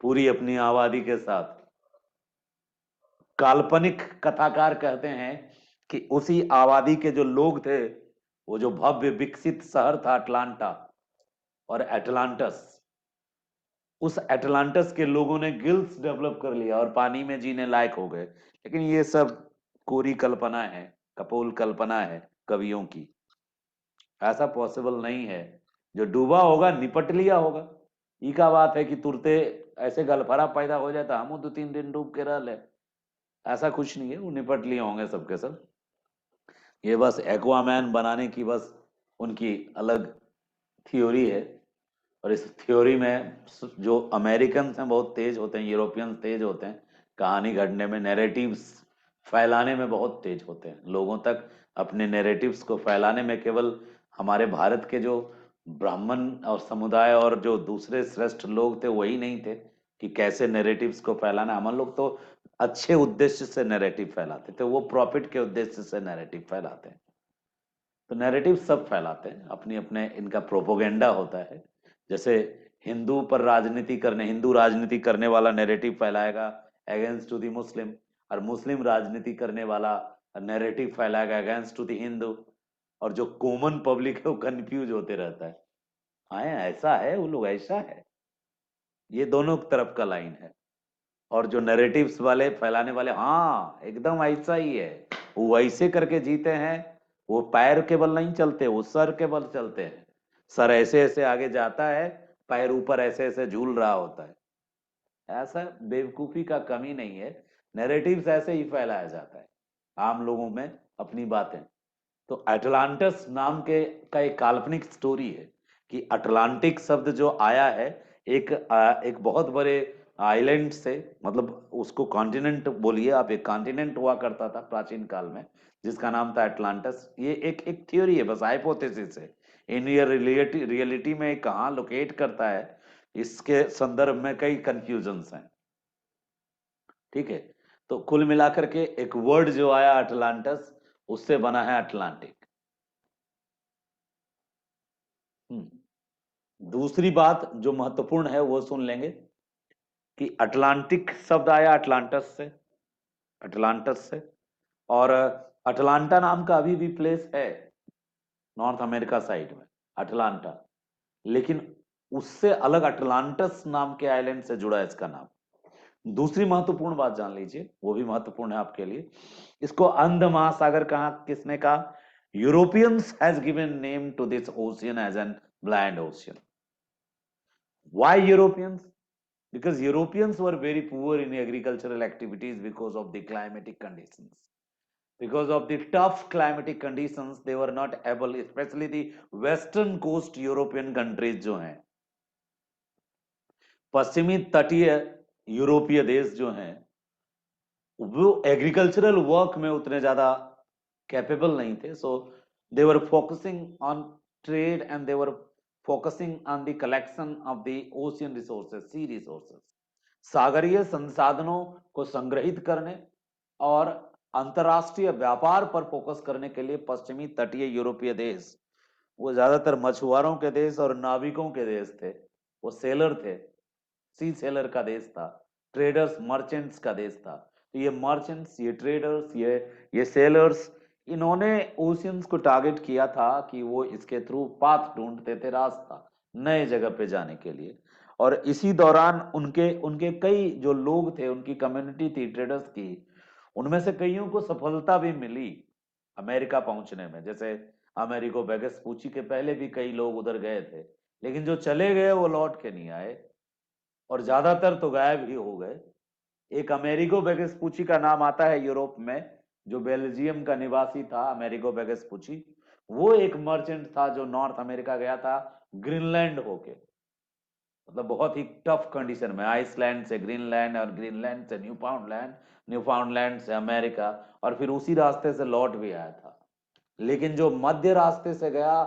पूरी अपनी आबादी के साथ। काल्पनिक कथाकार कहते हैं कि उसी आबादी के जो लोग थे, वो जो भव्य विकसित शहर था अटलांटा और एटलांटस, उस एटलांटस के लोगों ने गिल्स डेवलप कर लिया और पानी में जीने लायक हो गए। लेकिन ये सब कोरी कल्पना है, कपोल कल्पना है कवियों की, ऐसा पॉसिबल नहीं है। जो डूबा होगा निपट लिया होगा, ई का बात है कि तुरते ऐसे गलफरा पैदा हो जाता हम 2-3 दिन डूब के रह ले, ऐसा कुछ नहीं है, वो निपट लिए होंगे सबके सब। ये बस एक्वामैन बनाने की बस उनकी अलग थ्योरी है। और इस थ्योरी में जो अमेरिकन हैं बहुत तेज होते हैं, यूरोपियंस तेज होते हैं कहानी घड़ने में, नैरेटिव्स फैलाने में बहुत तेज होते हैं, लोगों तक अपने नैरेटिव्स को फैलाने में। केवल हमारे भारत के जो ब्राह्मण और समुदाय और जो दूसरे श्रेष्ठ लोग थे वही नहीं थे कि कैसे नैरेटिव्स को फैलाना, हम लोग तो अच्छे उद्देश्य से नैरेटिव फैलाते थे, वो प्रॉफिट के उद्देश्य से नैरेटिव फैलाते हैं। तो नैरेटिव सब फैलाते हैं, अपनी अपने इनका प्रोपोगेंडा होता है। जैसे हिंदू पर राजनीति करने, हिंदू राजनीति करने वाला नैरेटिव फैलाएगा अगेंस्ट टू द मुस्लिम, और मुस्लिम राजनीति करने वाला नैरेटिव फैलाएगा अगेंस्ट टू द हिंदू, और जो कॉमन पब्लिक है वो कंफ्यूज होते रहता है, हाँ ऐसा है, वो लोग ऐसा है। ये दोनों तरफ का लाइन है। और जो नैरेटिव्स वाले फैलाने वाले, हाँ एकदम ऐसा ही है, वो वैसे करके जीते हैं, वो पैर के बल नहीं चलते, वो सर के बल चलते हैं। सर ऐसे ऐसे आगे जाता है, पैर ऊपर ऐसे ऐसे झूल रहा होता है। ऐसा बेवकूफी का कमी नहीं है, नैरेटिव्स ऐसे ही फैलाया जाता है आम लोगों में अपनी बातें। तो अटलांटस नाम के का एक काल्पनिक स्टोरी है कि अटलांटिक शब्द जो आया है एक बहुत बड़े आइलैंड से, मतलब उसको कॉन्टिनेंट बोलिए आप, एक कॉन्टिनेंट हुआ करता था प्राचीन काल में जिसका नाम था अटलांटस। ये एक एक थ्योरी है, बस हाइपोथेसिस है। इन ये रियलिटी में कहाँ लोकेट करता है, इसके संदर्भ में कई कंफ्यूजन्स हैं। ठीक है, तो कुल मिलाकर के एक वर्ड जो आया अटलांटस, उससे बना है अटलांटिक। दूसरी बात जो महत्वपूर्ण है वो सुन लेंगे कि अटलांटिक शब्द आया अटलांटस से, अटलांटस से। और अटलांटा नाम का अभी भी प्लेस है नॉर्थ अमेरिका साइड में, अटलांटा, लेकिन उससे अलग अटलांटस नाम के आइलैंड से जुड़ा है इसका नाम। दूसरी महत्वपूर्ण बात जान लीजिए, वो भी महत्वपूर्ण है आपके लिए। इसको अंध महासागर कहा, किसने कहा? Europeans has given name to this ocean as an bland ocean. Why Europeans? Because Europeans were very poor in agricultural activities because of the climatic conditions. Because of the tough climatic conditions, they were not able, especially the western coast European countries जो हैं, पश्चिमी तटीय यूरोपीय देश जो हैं, वो एग्रीकल्चरल वर्क में उतने ज्यादा कैपेबल नहीं थे। So they were focusing on trade and they were focusing on the collection of the ocean resources, sea resources, सागरीय संसाधनों को संग्रहित करने और अंतरराष्ट्रीय व्यापार पर फोकस करने के लिए पश्चिमी तटीय यूरोपीय देश, वो ज्यादातर मछुआरों के देश और नाविकों के देश थे। वो सेलर थे, सी सेलर का देश था, ट्रेडर्स मर्चेंट्स का देश था। तो ये मर्चेंट्स, ये ट्रेडर्स, ये सेलर्स, इन्होंने ओशियंस को टारगेट किया था कि वो इसके थ्रू पाथ ढूंढते थे, रास्ता नए जगह पे जाने के लिए। और इसी दौरान उनके उनके कई जो लोग थे, उनकी कम्युनिटी थी ट्रेडर्स की, उनमें से कईयों को सफलता भी मिली अमेरिका पहुंचने में। जैसे अमेरिको वेगस्पुची के पहले भी कई लोग उधर गए थे, लेकिन जो चले गए वो लौट के नहीं आए, और ज्यादातर तो गायब ही हो गए। एक अमेरिको वेगस्पुची का नाम आता है यूरोप में, जो बेल्जियम का निवासी था, अमेरिको वेगस्पुची। वो एक मर्चेंट था जो नॉर्थ अमेरिका गया था ग्रीनलैंड होके, मतलब बहुत ही टफ कंडीशन में, आइसलैंड से ग्रीनलैंड और ग्रीनलैंड से न्यूफाउंडलैंड, न्यूफाउंडलैंड से अमेरिका, और फिर उसी रास्ते से लौट भी आया था। लेकिन जो मध्य रास्ते से गया,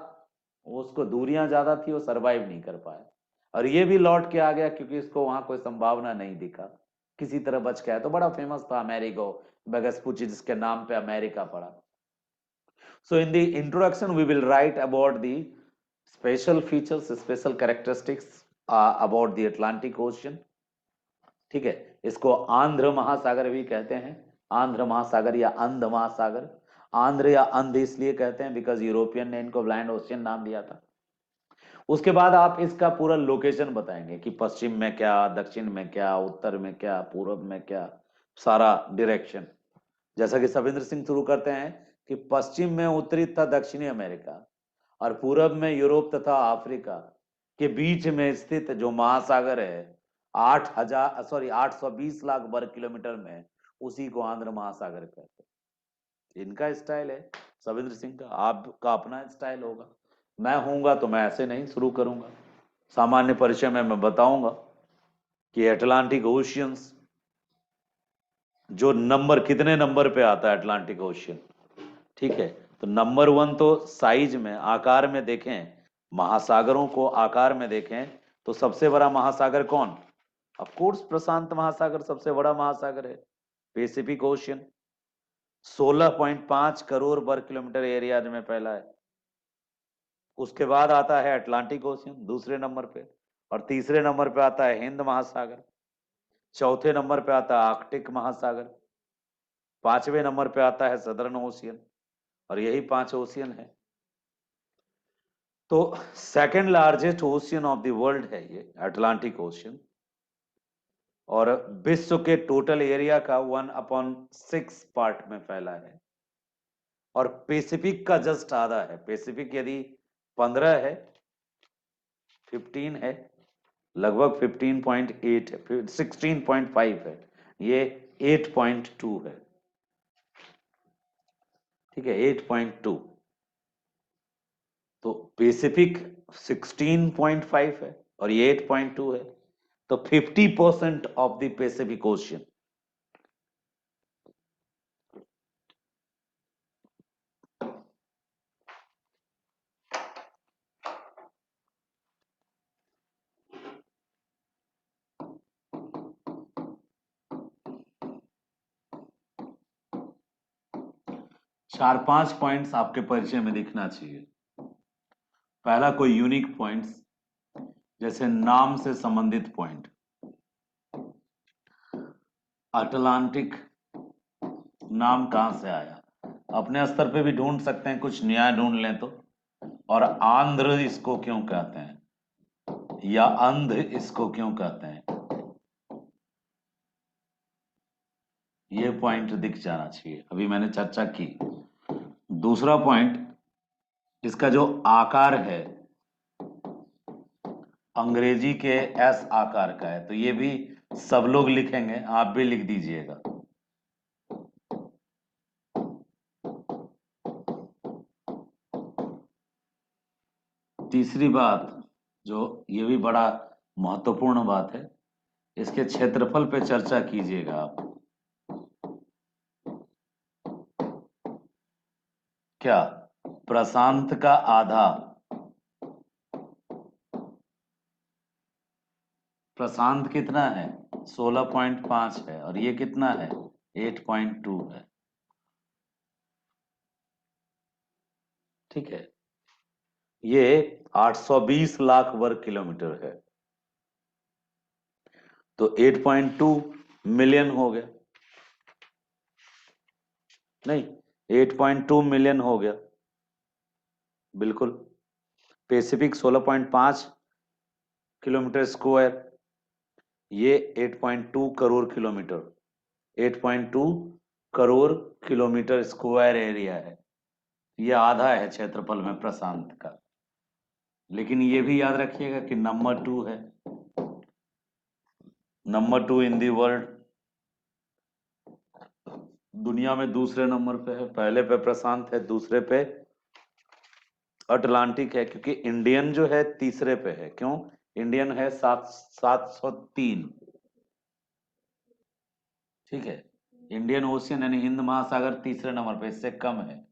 उसको दूरियां ज्यादा थी, वो सरवाइव नहीं कर पाया, और ये भी लौट के आ गया क्योंकि इसको वहां कोई संभावना नहीं दिखा, किसी तरह बच के आया। तो बड़ा फेमस था अमेरिको वेगस्पुची, जिसके नाम पे अमेरिका पड़ा। So in the introduction, we will write about the special features, special characteristics about the Atlantic Ocean. ठीक है, इसको आंध्र महासागर भी कहते हैं, आंध्र महासागर या अंध महासागर। आंध्र या अंध इसलिए कहते हैं बिकॉज यूरोपियन ने इनको ब्लैंड ओशियन नाम दिया था। उसके बाद आप इसका पूरा लोकेशन बताएंगे कि पश्चिम में क्या, दक्षिण में क्या, उत्तर में क्या, पूर्व में क्या, सारा डायरेक्शन। जैसा कि सविंद्र सिंह शुरू करते हैं कि पश्चिम में उत्तरी तथा दक्षिणी अमेरिका और पूरब में यूरोप तथा अफ्रीका के बीच में स्थित जो महासागर है, 820 लाख वर्ग किलोमीटर में, उसी को आंध्र महासागर कहते हैं। इनका स्टाइल है सविंद्र सिंह का, आपका अपना स्टाइल होगा। मैं होऊंगा तो मैं ऐसे नहीं शुरू करूंगा, सामान्य परिचय में मैं बताऊंगा कि अटलांटिक ओशियंस, जो नंबर कितने नंबर पे आता है अटलांटिक ओशियन। ठीक है, तो नंबर 1 तो साइज में, आकार में देखें, महासागरों को आकार में देखें तो सबसे बड़ा महासागर कौन? ऑफ कोर्स प्रशांत महासागर सबसे बड़ा महासागर है, पैसिफिक ओशियन 16.5 करोड़ वर्ग किलोमीटर एरिया में फैला है। उसके बाद आता है अटलांटिक ओशियन दूसरे नंबर पे, और तीसरे नंबर पे आता है हिंद महासागर, चौथे नंबर पे आता है आर्कटिक महासागर, पांचवें नंबर पे आता है सदर्न ओशियन, और यही 5 ओशियन है। तो second largest ocean of the world है ये अटलांटिक ओशियन, और विश्व के टोटल एरिया का 1/6 पार्ट में फैला है, और पैसिफिक का जस्ट आधा है। पैसिफिक यदि 15 है, 15 है, लगभग 15.8 है, 16.5 है, ये 8.2 है। ठीक है, 8.2। तो पैसिफिक 16.5 है और ये 8.2 है, तो 50% of the Pacific ocean. 4-5 points आपके परिचय में दिखना चाहिए। पहला, कोई यूनिक पॉइंट्स, जैसे नाम से संबंधित पॉइंट। अटलांटिक नाम कहां से आया? अपने स्तर पे भी ढूंढ सकते हैं, कुछ नया ढूंढ लें तो। और आंध्र इसको क्यों कहते हैं, या अंध इसको क्यों कहते हैं, ये पॉइंट दिख जाना चाहिए। अभी मैंने चर्चा की। दूसरा पॉइंट, इसका जो आकार है अंग्रेजी के एस आकार का है, तो ये भी सब लोग लिखेंगे, आप भी लिख दीजिएगा। तीसरी बात, जो ये भी बड़ा महत्वपूर्ण बात है, इसके क्षेत्रफल पे चर्चा कीजिएगा आप। क्या प्रशांत का आधा, प्रशांत कितना है? 16.5 है, और ये कितना है? 8.2 है। ठीक है, ये 820 लाख वर्ग किलोमीटर है, तो 8.2 मिलियन हो गया, नहीं 8.2 मिलियन हो गया, बिल्कुल। पैसिफिक 16.5 किलोमीटर स्क्वायर, ये 8.2 crore kilometre, 8.2 crore kilometre square area है। ये आधा है क्षेत्रफल में प्रशांत का। लेकिन ये भी याद रखिएगा कि नंबर 2 है, नंबर 2 इन दी वर्ल्ड, दुनिया में दूसरे नंबर पे है। पहले पे प्रशांत है, दूसरे पे अटलांटिक है, क्योंकि इंडियन जो है तीसरे पे है। क्यों? इंडियन है 703। ठीक है, इंडियन ओशियन यानी हिंद महासागर तीसरे नंबर पे, इससे कम है।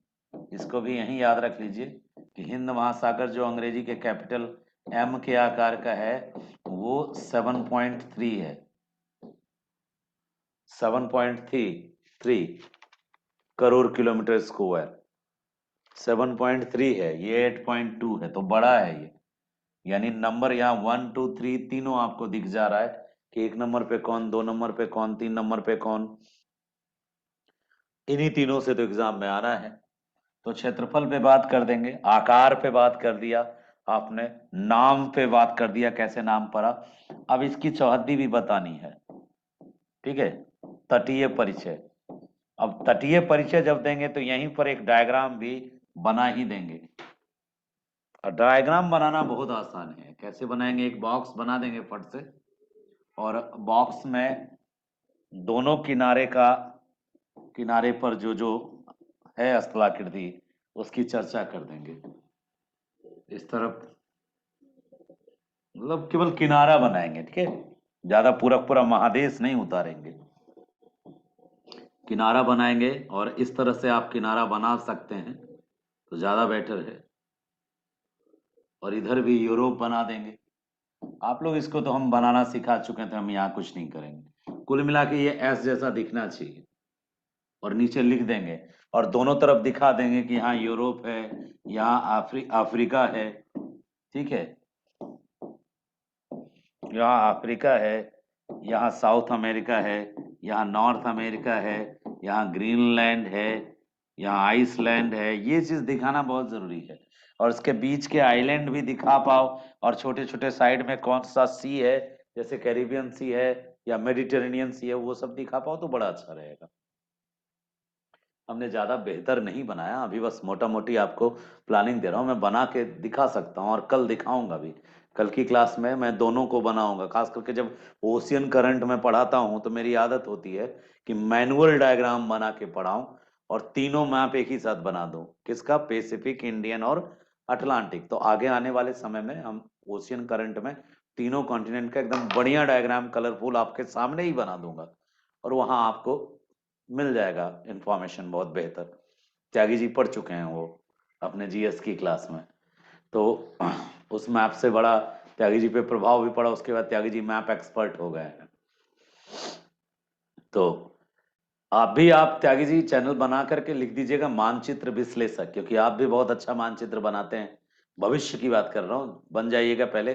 इसको भी यही याद रख लीजिए कि हिंद महासागर जो अंग्रेजी के कैपिटल एम के आकार का है, वो 7.3 है, 7.3 करोड़ किलोमीटर स्क्वायर, 7.3 है, ये 8.2 है, तो बड़ा है ये। यानी नंबर यहाँ 1, 2, 3 तीनों आपको दिख जा रहा है कि एक नंबर पे कौन, दो नंबर पे कौन, तीन नंबर पे कौन। इन्हीं तीनों से तो एग्जाम में आना है। तो क्षेत्रफल पे बात कर देंगे, आकार पे बात कर दिया आपने, नाम पे बात कर दिया, कैसे नाम पड़ा। अब इसकी चौहद्दी भी बतानी है। ठीक है, तटीय परिचय। अब तटीय परिचय जब देंगे तो यहीं पर एक डायग्राम भी बना ही देंगे। और डायग्राम बनाना बहुत आसान है। कैसे बनाएंगे? एक बॉक्स बना देंगे फट से, और बॉक्स में दोनों किनारे पर जो जो है स्थलाकृति, उसकी चर्चा कर देंगे। इस तरफ मतलब केवल किनारा बनाएंगे, ठीक है, ज्यादा पूरा पूरा महादेश नहीं उतारेंगे, किनारा बनाएंगे। और इस तरह से आप किनारा बना सकते हैं तो ज्यादा बेटर है। और इधर भी यूरोप बना देंगे। आप लोग इसको तो हम बनाना सिखा चुके हैं, तो हम यहाँ कुछ नहीं करेंगे। कुल मिला के ये एस जैसा दिखना चाहिए, और नीचे लिख देंगे, और दोनों तरफ दिखा देंगे कि यहाँ यूरोप है, यहाँ अफ्रीका है। ठीक है, यहाँ अफ्रीका है, यहाँ साउथ अमेरिका है, यहाँ नॉर्थ अमेरिका है, यहाँ ग्रीनलैंड है, यहाँ आइसलैंड है। ये चीज दिखाना बहुत जरूरी है। और इसके बीच के आइलैंड भी दिखा पाओ, और छोटे छोटे साइड में कौन सा सी है, जैसे कैरिबियन सी है या मेडिटेरेनियन सी है, वो सब दिखा पाओ तो बड़ा अच्छा रहेगा। हमने ज्यादा बेहतर नहीं बनाया, अभी बस मोटा मोटी आपको प्लानिंग दे रहा हूँ। मैं बना के दिखा सकता हूँ, और कल दिखाऊंगा भी। कल की क्लास में मैं दोनों को बनाऊंगा। खास करके जब ओशियन करंट में पढ़ाता हूँ तो मेरी आदत होती है कि मैनुअल डायग्राम बना के पढ़ाऊं, और तीनों मैप एक ही साथ बना दूं। किसका? पैसिफिक, इंडियन और अटलांटिक। तो आगे आने वाले समय में हम ओशियन करंट में तीनों कॉन्टिनेंट का एकदम बढ़िया डायग्राम कलरफुल आपके सामने ही बना दूंगा, और वहां आपको मिल जाएगा इंफॉर्मेशन बहुत बेहतर। त्यागी जी पढ़ चुके हैं वो अपने जीएस की क्लास में, तो उस मैप से बड़ा त्यागी जी पे प्रभाव भी पड़ा। उसके बाद त्यागी जी मैप एक्सपर्ट हो गए हैं। तो आप त्यागी जी चैनल बना करके लिख दीजिएगा मानचित्र विश्लेषक, क्योंकि आप भी बहुत अच्छा मानचित्र बनाते हैं। भविष्य की बात कर रहा हूँ, बन जाइएगा पहले।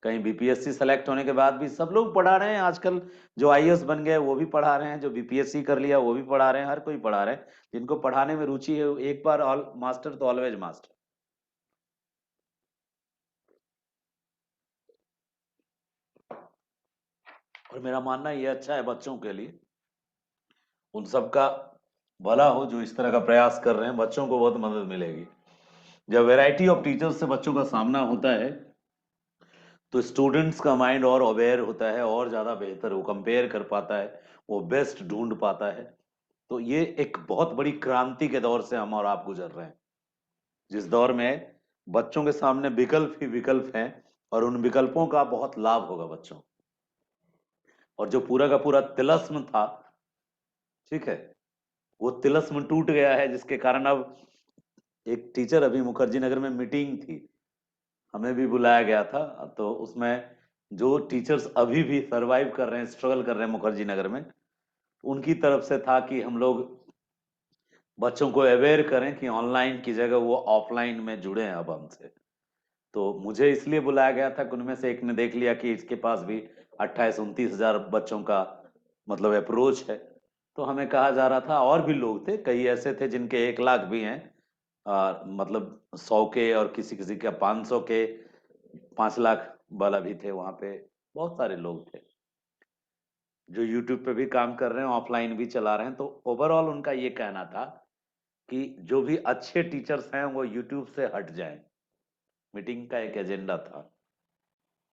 कहीं बीपीएससी सेलेक्ट होने के बाद भी सब लोग पढ़ा रहे हैं आजकल। जो आईएएस बन गए वो भी पढ़ा रहे हैं, जो बीपीएससी कर लिया वो भी पढ़ा रहे हैं, हर कोई पढ़ा रहे हैं। जिनको पढ़ाने में रुचि है, एक बार ऑल मास्टर तो ऑलवेज मास्टर। और मेरा मानना ये अच्छा है बच्चों के लिए, उन सबका भला हो जो इस तरह का प्रयास कर रहे हैं, बच्चों को बहुत मदद मिलेगी। जब वैरायटी ऑफ टीचर्स से बच्चों का सामना होता है तो स्टूडेंट्स का माइंड और अवेयर होता है, और ज्यादा बेहतर वो कंपेयर कर पाता है, वो बेस्ट ढूंढ पाता है। तो ये एक बहुत बड़ी क्रांति के दौर से हम और आप गुजर रहे हैं, जिस दौर में बच्चों के सामने विकल्प ही विकल्प हैं, और उन विकल्पों का बहुत लाभ होगा बच्चों। और जो पूरा का पूरा तिलस्म था, ठीक है, वो तिलस्म टूट गया है, जिसके कारण अब एक टीचर, अभी मुखर्जी नगर में मीटिंग थी, हमें भी बुलाया गया था, तो उसमें जो टीचर्स अभी भी सरवाइव कर रहे हैं, स्ट्रगल कर रहे हैं मुखर्जी नगर में, उनकी तरफ से था कि हम लोग बच्चों को अवेयर करें कि ऑनलाइन की जगह वो ऑफलाइन में जुड़े हैं अब हमसे। तो मुझे इसलिए बुलाया गया था कि उनमें से एक ने देख लिया कि इसके पास भी 28-29 हजार बच्चों का मतलब अप्रोच है। तो हमें कहा जा रहा था, और भी लोग थे, कई ऐसे थे जिनके 1 लाख भी हैं, मतलब 100 के, और किसी किसी का 500 के, 5 लाख वाला भी थे वहां पे। बहुत सारे लोग थे जो यूट्यूब पे भी काम कर रहे हैं, ऑफलाइन भी चला रहे हैं। तो ओवरऑल उनका ये कहना था कि जो भी अच्छे टीचर्स हैं वो यूट्यूब से हट जाएं। मीटिंग का एक एजेंडा था।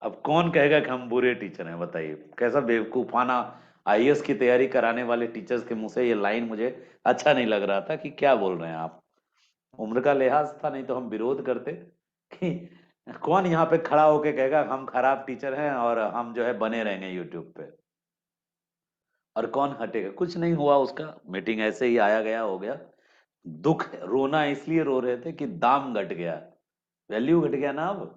अब कौन कहेगा कि हम बुरे टीचर हैं, बताइए, कैसा बेवकूफाना। आईएएस की तैयारी कराने वाले टीचर्स के मुंह से ये लाइन मुझे अच्छा नहीं लग रहा था कि क्या बोल रहे हैं आप। उम्र का लिहाज था, नहीं तो हम विरोध करते कि कौन यहाँ पे खड़ा होके कहेगा हम खराब टीचर हैं और हम जो है बने रहेंगे यूट्यूब पे। और कौन हटेगा, कुछ नहीं हुआ उसका, मीटिंग ऐसे ही आया गया, हो गया। दुख रोना इसलिए रो रहे थे कि दाम घट गया, वैल्यू घट गया ना अब।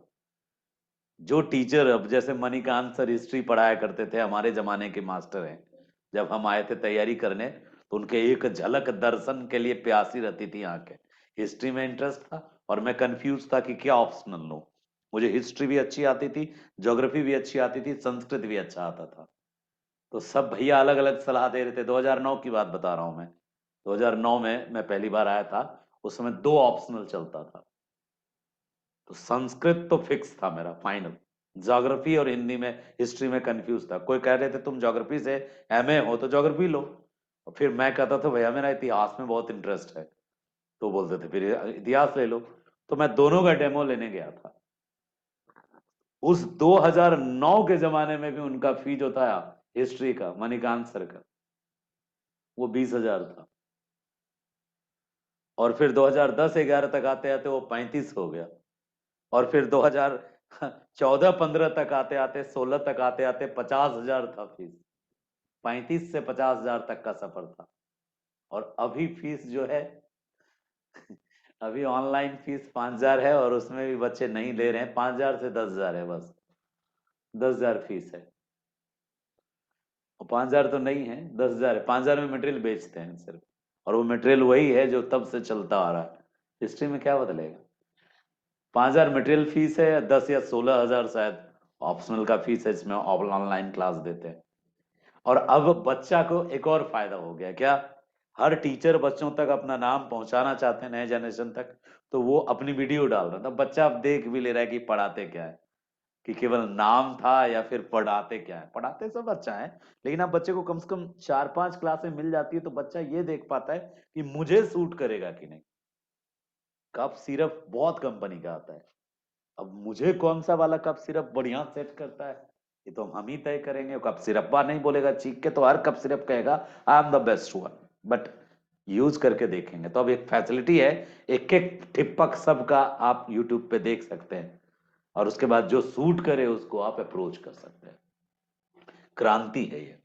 जो टीचर, अब जैसे मणिकांत सर हिस्ट्री पढ़ाया करते थे, हमारे जमाने के मास्टर हैं, जब हम आए थे तैयारी करने तो उनके एक झलक दर्शन के लिए प्यासी रहती थी आंखें। हिस्ट्री में इंटरेस्ट था और मैं कंफ्यूज था कि क्या ऑप्शनल लूं। मुझे हिस्ट्री भी अच्छी आती थी, ज्योग्राफी भी अच्छी आती थी, संस्कृत भी अच्छा आता था। तो सब भैया अलग अलग सलाह दे रहे थे। 2009 की बात बता रहा हूं मैं। 2009 में मैं पहली बार आया था, उस समय 2 ऑप्शनल चलता था। तो संस्कृत तो फिक्स था मेरा, फाइनल। ज्योग्राफी और हिंदी में, हिस्ट्री में कंफ्यूज था। कोई कह रहे थे तुम ज्योग्राफी से एमए हो तो ज्योग्राफी लो, और फिर मैं कहता था भैया मेरा इतिहास में बहुत इंटरेस्ट है, तो बोलते थे फिर इतिहास ले लो। तो मैं दोनों का डेमो लेने गया था। उस 2009 के जमाने में भी उनका फी जो था हिस्ट्री का, मणिकांत सर का, वो 20 हजार था। और फिर 2010-11 तक आते आते वो 35 हो गया। और फिर 2014-15 तक आते आते, 16 तक आते आते 50 हजार था फीस। 35 से 50 हजार तक का सफर था। और अभी फीस जो है, अभी ऑनलाइन फीस 5 हजार है, और उसमें भी बच्चे नहीं ले रहे हैं। 5 हजार से 10 हजार है बस, 10 हजार फीस है। और 5 हजार तो नहीं है, 10 हजार है। 5 हजार में मटेरियल बेचते हैं सिर्फ, और वो मटेरियल वही है जो तब से चलता आ रहा है। हिस्ट्री में क्या बदलेगा। 5 हजार मटेरियल फीस है, 10 या 16 हजार शायद ऑप्शनल का फीस है, इसमें ऑनलाइन क्लास देते हैं। और अब बच्चा को एक और फायदा हो गया क्या, हर टीचर बच्चों तक अपना नाम पहुंचाना चाहते हैं, नए जनरेशन तक। तो वो अपनी वीडियो डाल रहा था, बच्चा अब देख भी ले रहा है कि पढ़ाते क्या है, कि केवल नाम था या फिर पढ़ाते क्या है। पढ़ाते सब अच्छा है, लेकिन अब बच्चे को कम से कम 4-5 क्लासें मिल जाती है तो बच्चा ये देख पाता है कि मुझे सूट करेगा कि नहीं। कप सिरप बहुत कंपनी का आता है, अब मुझे कौन सा वाला कप सिरप बढ़िया सेट करता है, ये तो हम ही तय करेंगे। कप सिरप्पा नहीं बोलेगा चीख के, तो हर कप सिरप कहेगा I am the best one. But use करके देखेंगे तो अब एक फैसिलिटी है, एक एक टिपक सबका आप यूट्यूब पे देख सकते हैं, और उसके बाद जो सूट करे उसको आप अप्रोच कर सकते हैं। क्रांति है ये।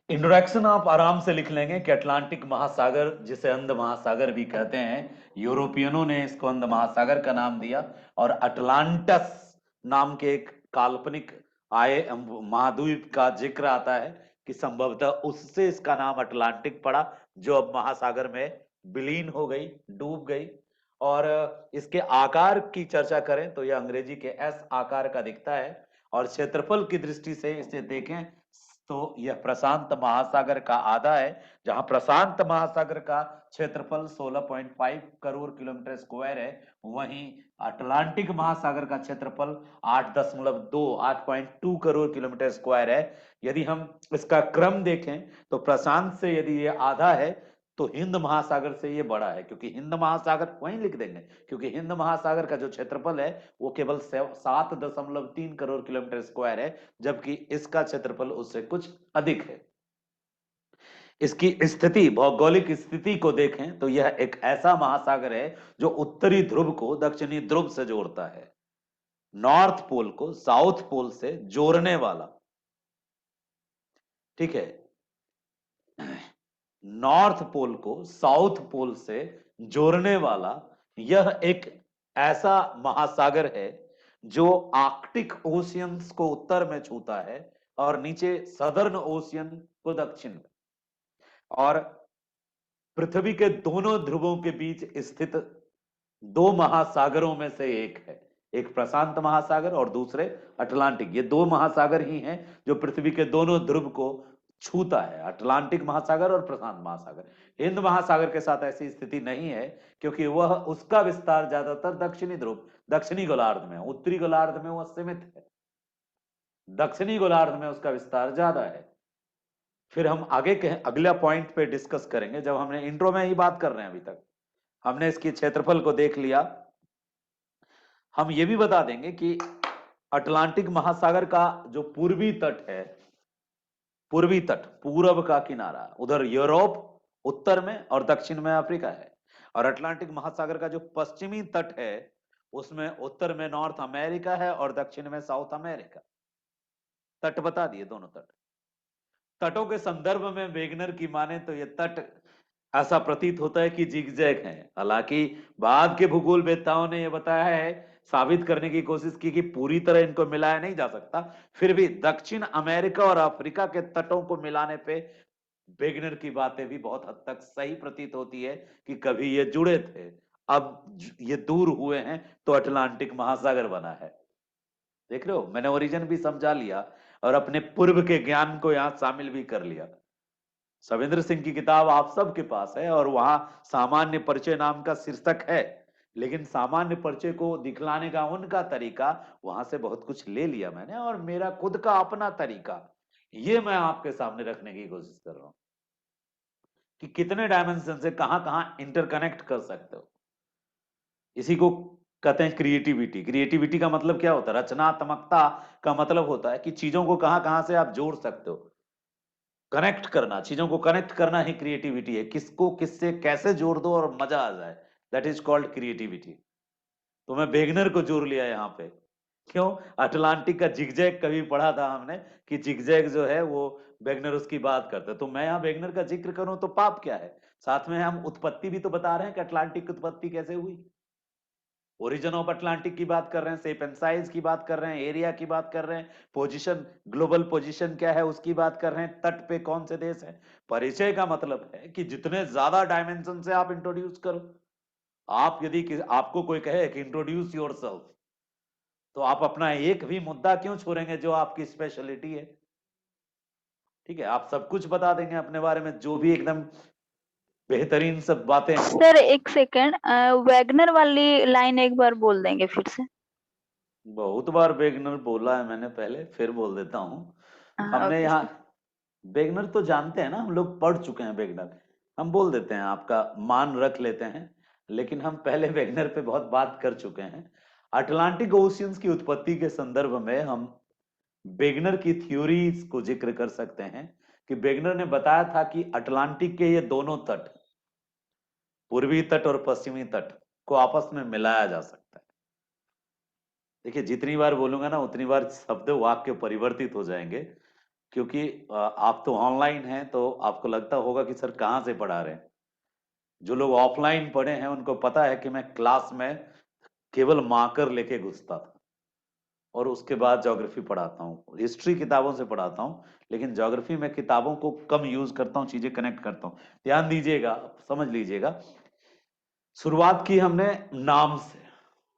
इंट्रोडक्शन आप आराम से लिख लेंगे कि अटलांटिक महासागर, जिसे अंध महासागर भी कहते हैं, यूरोपियनों ने इसको अंध महासागर का नाम दिया। और अटलांटस नाम के एक काल्पनिक आए महाद्वीप का जिक्र आता है कि संभवतः उससे इसका नाम अटलांटिक पड़ा, जो अब महासागर में विलीन हो गई, डूब गई। और इसके आकार की चर्चा करें तो यह अंग्रेजी के एस आकार का दिखता है, और क्षेत्रफल की दृष्टि से इसे देखें तो यह प्रशांत महासागर का आधा है। जहां प्रशांत महासागर का क्षेत्रफल 16.5 करोड़ किलोमीटर स्क्वायर है, वहीं अटलांटिक महासागर का क्षेत्रफल 8.2 करोड़ किलोमीटर स्क्वायर है। यदि हम इसका क्रम देखें तो प्रशांत से यदि ये आधा है तो हिंद महासागर से ये बड़ा है, क्योंकि हिंद महासागर वहीं लिख देंगे, क्योंकि हिंद महासागर का जो क्षेत्रफल है वो केवल 7.3 करोड़ किलोमीटर स्क्वायर है, जबकि इसका क्षेत्रफल उससे कुछ अधिक है। इसकी स्थिति, भौगोलिक स्थिति को देखें तो यह एक ऐसा महासागर है जो उत्तरी ध्रुव को दक्षिणी ध्रुव से जोड़ता है, नॉर्थ पोल को साउथ पोल से जोड़ने वाला। ठीक है, नॉर्थ पोल को साउथ पोल से जोड़ने वाला यह एक ऐसा महासागर है जो आर्कटिक ओशियंस को उत्तर में छूता है और नीचे सदर्न ओशियन को दक्षिण में, और पृथ्वी के दोनों ध्रुवों के बीच स्थित दो महासागरों में से एक है, एक प्रशांत महासागर और दूसरे अटलांटिक। ये दो महासागर ही हैं जो पृथ्वी के दोनों ध्रुव को छूता है, अटलांटिक महासागर और प्रशांत महासागर। हिंद महासागर के साथ ऐसी स्थिति नहीं है, क्योंकि वह उसका विस्तार ज्यादातर दक्षिणी ध्रुव, दक्षिणी गोलार्ध में, उत्तरी गोलार्ध में वह सीमित है, दक्षिणी गोलार्ध में उसका विस्तार ज्यादा है। फिर हम आगे के अगला पॉइंट पे डिस्कस करेंगे, जब हमने इंट्रो में ही बात कर रहे हैं, अभी तक हमने इसकी क्षेत्रफल को देख लिया। हम ये भी बता देंगे कि अटलांटिक महासागर का जो पूर्वी तट है, पूर्वी तट, पूरब का किनारा, उधर यूरोप उत्तर में और दक्षिण में अफ्रीका है, और अटलांटिक महासागर का जो पश्चिमी तट है उसमें उत्तर में नॉर्थ अमेरिका है और दक्षिण में साउथ अमेरिका। तट बता दिए, दोनों तट। तटों के संदर्भ में वेगनर की माने तो ये तट ऐसा प्रतीत होता है कि जिगजैग है। हालांकि बाद के भूगोल वेत्ताओं ने यह बताया है, साबित करने की कोशिश की कि पूरी तरह इनको मिलाया नहीं जा सकता, फिर भी दक्षिण अमेरिका और अफ्रीका के तटों को मिलाने पे वेगनर की बातें भी बहुत हद तक सही प्रतीत होती है कि कभी ये जुड़े थे, अब ये दूर हुए हैं तो अटलांटिक महासागर बना है। देख रहे हो, मैंने ओरिजिन भी समझा लिया और अपने पूर्व के ज्ञान को यहां शामिल भी कर लिया। सविंद्र सिंह की किताब आप सबके पास है और वहां सामान्य परिचय नाम का शीर्षक है, लेकिन सामान्य परिचय को दिखलाने का उनका तरीका, वहां से बहुत कुछ ले लिया मैंने और मेरा खुद का अपना तरीका ये मैं आपके सामने रखने की कोशिश कर रहा हूं कि कितने डायमेंशन से कहां कहां इंटरकनेक्ट कर सकते हो। इसी को कहते हैं क्रिएटिविटी। क्रिएटिविटी का मतलब क्या होता है? रचनात्मकता का मतलब होता है कि चीजों को कहां कहां से आप जोड़ सकते हो, कनेक्ट करना, चीजों को कनेक्ट करना ही क्रिएटिविटी है। किसको किससे कैसे जोड़ दो और मजा आ जाए, दैट इज कॉल्ड क्रिएटिविटी। तो मैं वेगनर को जोड़ लिया यहाँ पे। क्यों? अटलांटिक का जिगजैग कभी पढ़ा था हमने कि जिगजैग जो है वो वेगनर उसकी बात करते, तो मैं यहाँ वेगनर का जिक्र करूं तो पाप क्या है? साथ में हम उत्पत्ति भी तो बता रहे हैं कि अटलांटिक की उत्पत्ति कैसे हुई, ओरिजिन ऑफ अटलांटिक की बात कर रहे हैं, शेप एंड साइज की बात कर रहे हैं, एरिया की बात कर रहे हैं, पोजीशन, ग्लोबल पोजीशन क्या है उसकी बात कर रहे हैं, तट पे कौन से देश हैं। परिचय का मतलब है कि जितने ज्यादा डायमेंशन से आप इंट्रोड्यूस करो। आप यदि आपको कोई कहे कि इंट्रोड्यूस योरसेल्फ, तो आप अपना एक भी मुद्दा क्यों छोड़ेंगे जो आपकी स्पेशलिटी है? ठीक है, आप सब कुछ बता देंगे अपने बारे में, जो भी एकदम बेहतरीन सब बातें। सर एक सेकंड, वैगनर वाली लाइन एक बार बोल देंगे फिर से। बहुत बार वेगनर बोला है मैंने पहले, फिर बोल देता हूँ। हमने ओके यहाँ सर। वेगनर तो जानते हैं ना, हम लोग पढ़ चुके हैं वेगनर, हम बोल देते हैं, आपका मान रख लेते हैं, लेकिन हम पहले वेगनर पे बहुत बात कर चुके हैं। अटलांटिक ओशियंस की उत्पत्ति के संदर्भ में हम वेगनर की थ्योरीज को जिक्र कर सकते हैं कि वेगनर ने बताया था कि अटलांटिक के ये दोनों तट, पूर्वी तट और पश्चिमी तट को आपस में मिलाया जा सकता है। देखिए, जितनी बार बोलूंगा ना उतनी बार शब्द वाक्य परिवर्तित हो जाएंगे, क्योंकि आप तो ऑनलाइन हैं तो आपको लगता होगा कि सर कहाँ से पढ़ा रहे हैं। जो लोग ऑफलाइन पढ़े हैं उनको पता है कि मैं क्लास में केवल मार्कर लेके घुसता था और उसके बाद ज्योग्राफी पढ़ाता हूँ। हिस्ट्री किताबों से पढ़ाता हूँ, लेकिन ज्योग्राफी में किताबों को कम यूज करता हूँ, चीजें कनेक्ट करता हूँ। ध्यान दीजिएगा, समझ लीजिएगा। शुरुआत की हमने नाम से,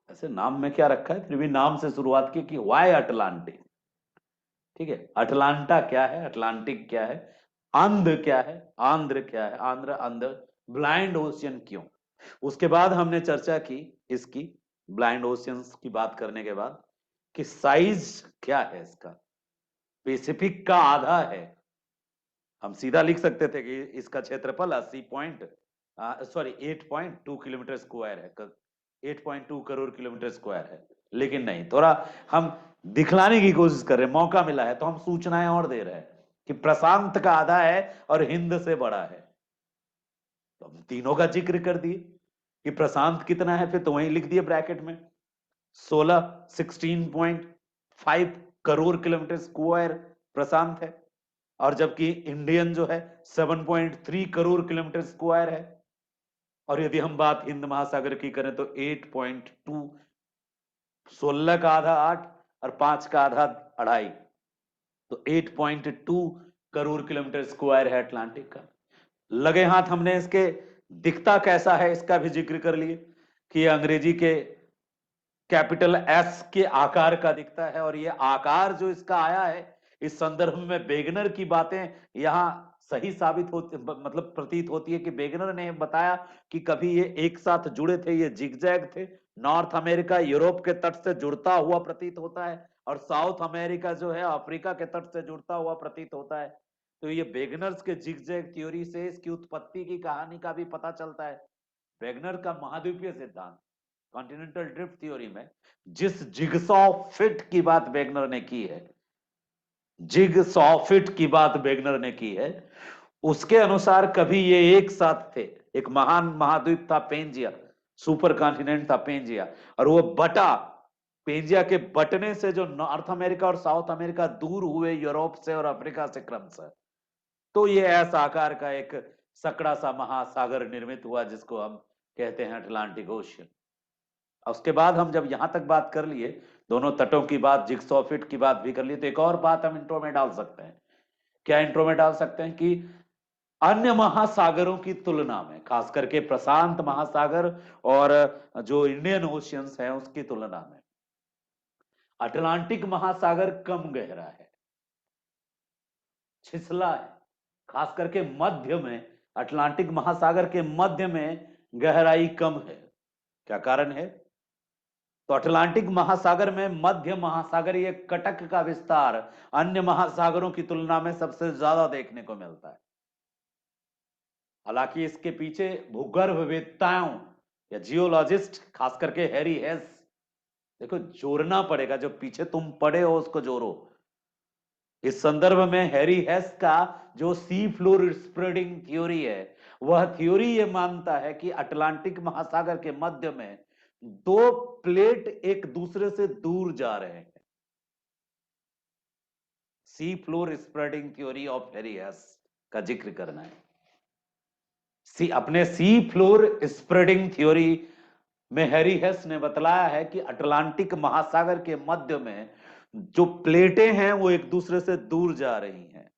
ऐसे नाम में क्या रखा है, फिर भी नाम से शुरुआत की कि वाई अटलांटिक। ठीक है, अटलांटा क्या है, अटलांटिक क्या है, आंध्र क्या है, आंध्र क्या है, आंध्र आंध्र ब्लाइंड ओशियन क्यों। उसके बाद हमने चर्चा की इसकी, ब्लाइंड ओशियंस की बात करने के बाद, कि साइज क्या है इसका, पैसिफिक का आधा है। हम सीधा लिख सकते थे कि इसका क्षेत्रफल 8.2 किलोमीटर स्क्वायर है, 8.2 करोड़ किलोमीटर स्क्वायर है। लेकिन नहीं, थोड़ा हम दिखलाने की कोशिश कर रहे हैं, मौका मिला है तो हम सूचनाएं और दे रहे हैं कि प्रशांत का आधा है और हिंद से बड़ा है। तो हम तीनों का जिक्र कर दिए कि प्रशांत कितना है, फिर तो वहीं लिख दिए ब्रैकेट में 16.5 करोड़ किलोमीटर स्क्वायर प्रशांत है, और जबकि इंडियन जो है 7.3 करोड़ किलोमीटर स्क्वायर है। और यदि हम बात हिंद महासागर की करें तो 8.2, 16 का आधा 8 और 5 का आधा 2.5, तो 8.2 करोड़ किलोमीटर स्क्वायर है अटलांटिक का। लगे हाथ हमने इसके दिखता कैसा है इसका भी जिक्र कर लिए कि अंग्रेजी के कैपिटल एस के आकार का दिखता है, और ये आकार जो इसका आया है, इस संदर्भ में वेगनर की बातें यहां सही साबित होती, मतलब प्रतीत होती है कि वेगनर ने बताया कि कभी ये एक साथ जुड़े थे, ये जिगजैग थे। नॉर्थ अमेरिका यूरोप के तट से जुड़ता हुआ प्रतीत होता है, और साउथ अमेरिका जो है अफ्रीका के तट से जुड़ता हुआ प्रतीत होता है। तो ये वेगनर्स के जिगजैग थ्योरी से इसकी उत्पत्ति की कहानी का भी पता चलता है। वेगनर का महाद्वीपीय सिद्धांत, कॉन्टिनेंटल ड्रिफ्ट थ्योरी में जिस जिगसॉ फिट की बात वेगनर ने की है, जिगसॉ फिट की बात वेगनर ने की है, उसके अनुसार कभी ये एक साथ थे। एक महान महाद्वीप था पेंजिया, सुपर कॉन्टिनेंट था पेंजिया, और वो बटा, पेंजिया के बटने से जो नॉर्थ अमेरिका और साउथ अमेरिका दूर हुए यूरोप से और अफ्रीका से क्रमशः, तो ये ऐसा आकार का एक सकड़ा सा महासागर निर्मित हुआ जिसको हम कहते हैं अटलांटिक ओशियन। उसके बाद हम जब यहां तक बात कर लिए, दोनों तटों की बात, जिगसॉ फिट की बात भी कर लिए, तो एक और बात हम इंट्रो में डाल सकते हैं। क्या इंट्रो में डाल सकते हैं कि अन्य महासागरों की तुलना में, खास करके प्रशांत महासागर और जो इंडियन ओशियंस है उसकी तुलना में, अटलांटिक महासागर कम गहरा है, छिछला है। खास करके मध्य में, अटलांटिक महासागर के मध्य में गहराई कम है। क्या कारण है? तो अटलांटिक महासागर में मध्य महासागरीय कटक का विस्तार अन्य महासागरों की तुलना में सबसे ज्यादा देखने को मिलता है। हालांकि इसके पीछे भूगर्भवेत्ताओं या जियोलॉजिस्ट, खास करके हैरी हेस, देखो जोड़ना पड़ेगा, जो पीछे तुम पढ़े हो उसको जोड़ो। इस संदर्भ में हैरी हेस का जो सी फ्लोर स्प्रेडिंग थ्योरी है, वह थ्योरी यह मानता है कि अटलांटिक महासागर के मध्य में दो प्लेट एक दूसरे से दूर जा रहे हैं। Sea floor spreading theory of Harry हेस का जिक्र करना है। अपने सी फ्लोर स्प्रेडिंग थ्योरी में हैरी हेस ने बतलाया है कि अटलांटिक महासागर के मध्य में जो प्लेटें हैं वो एक दूसरे से दूर जा रही हैं,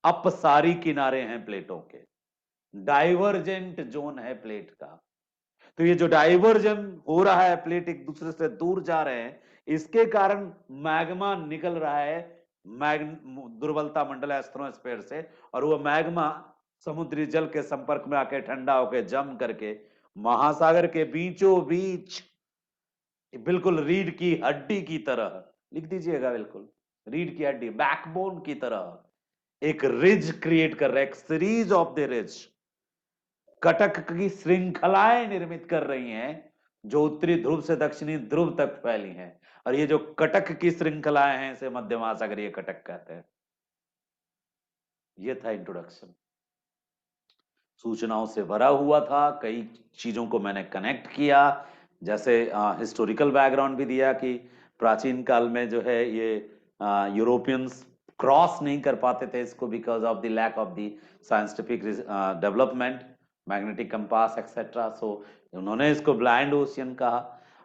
अपसारी किनारे हैं प्लेटों के, डाइवर्जेंट जोन है प्लेट का। तो ये जो डाइवर्जन हो रहा है, प्लेट एक दूसरे से दूर जा रहे हैं, इसके कारण मैग्मा निकल रहा है दुर्बलता मंडल एस्ट्रोस्फीयर से, और वो मैग्मा समुद्री जल के संपर्क में आके ठंडा होकर जम करके महासागर के बीचों बीच, बिल्कुल रीढ़ की हड्डी की तरह, लिख दीजिएगा, बिल्कुल रीढ़ की हड्डी, बैकबोन की तरह एक रिज क्रिएट कर रहा है, एक series of the ridge, Cuttack की श्रृंखलाएं निर्मित कर रही हैं जो उत्तरी ध्रुव से दक्षिणी ध्रुव तक फैली हैं। और ये जो कटक की श्रृंखलाएं हैं इसे मध्य महासागरीय कटक कहते हैं। ये था इंट्रोडक्शन, सूचनाओं से भरा हुआ था, कई चीजों को मैंने कनेक्ट किया, जैसे हिस्टोरिकल बैकग्राउंड भी दिया कि प्राचीन काल में जो है ये यूरोपियंस क्रॉस नहीं कर पाते थे इसको because of the lack of the scientific development, magnetic compass etcetera, so उन्होंने इसको ब्लाइंड ओशियन कहा।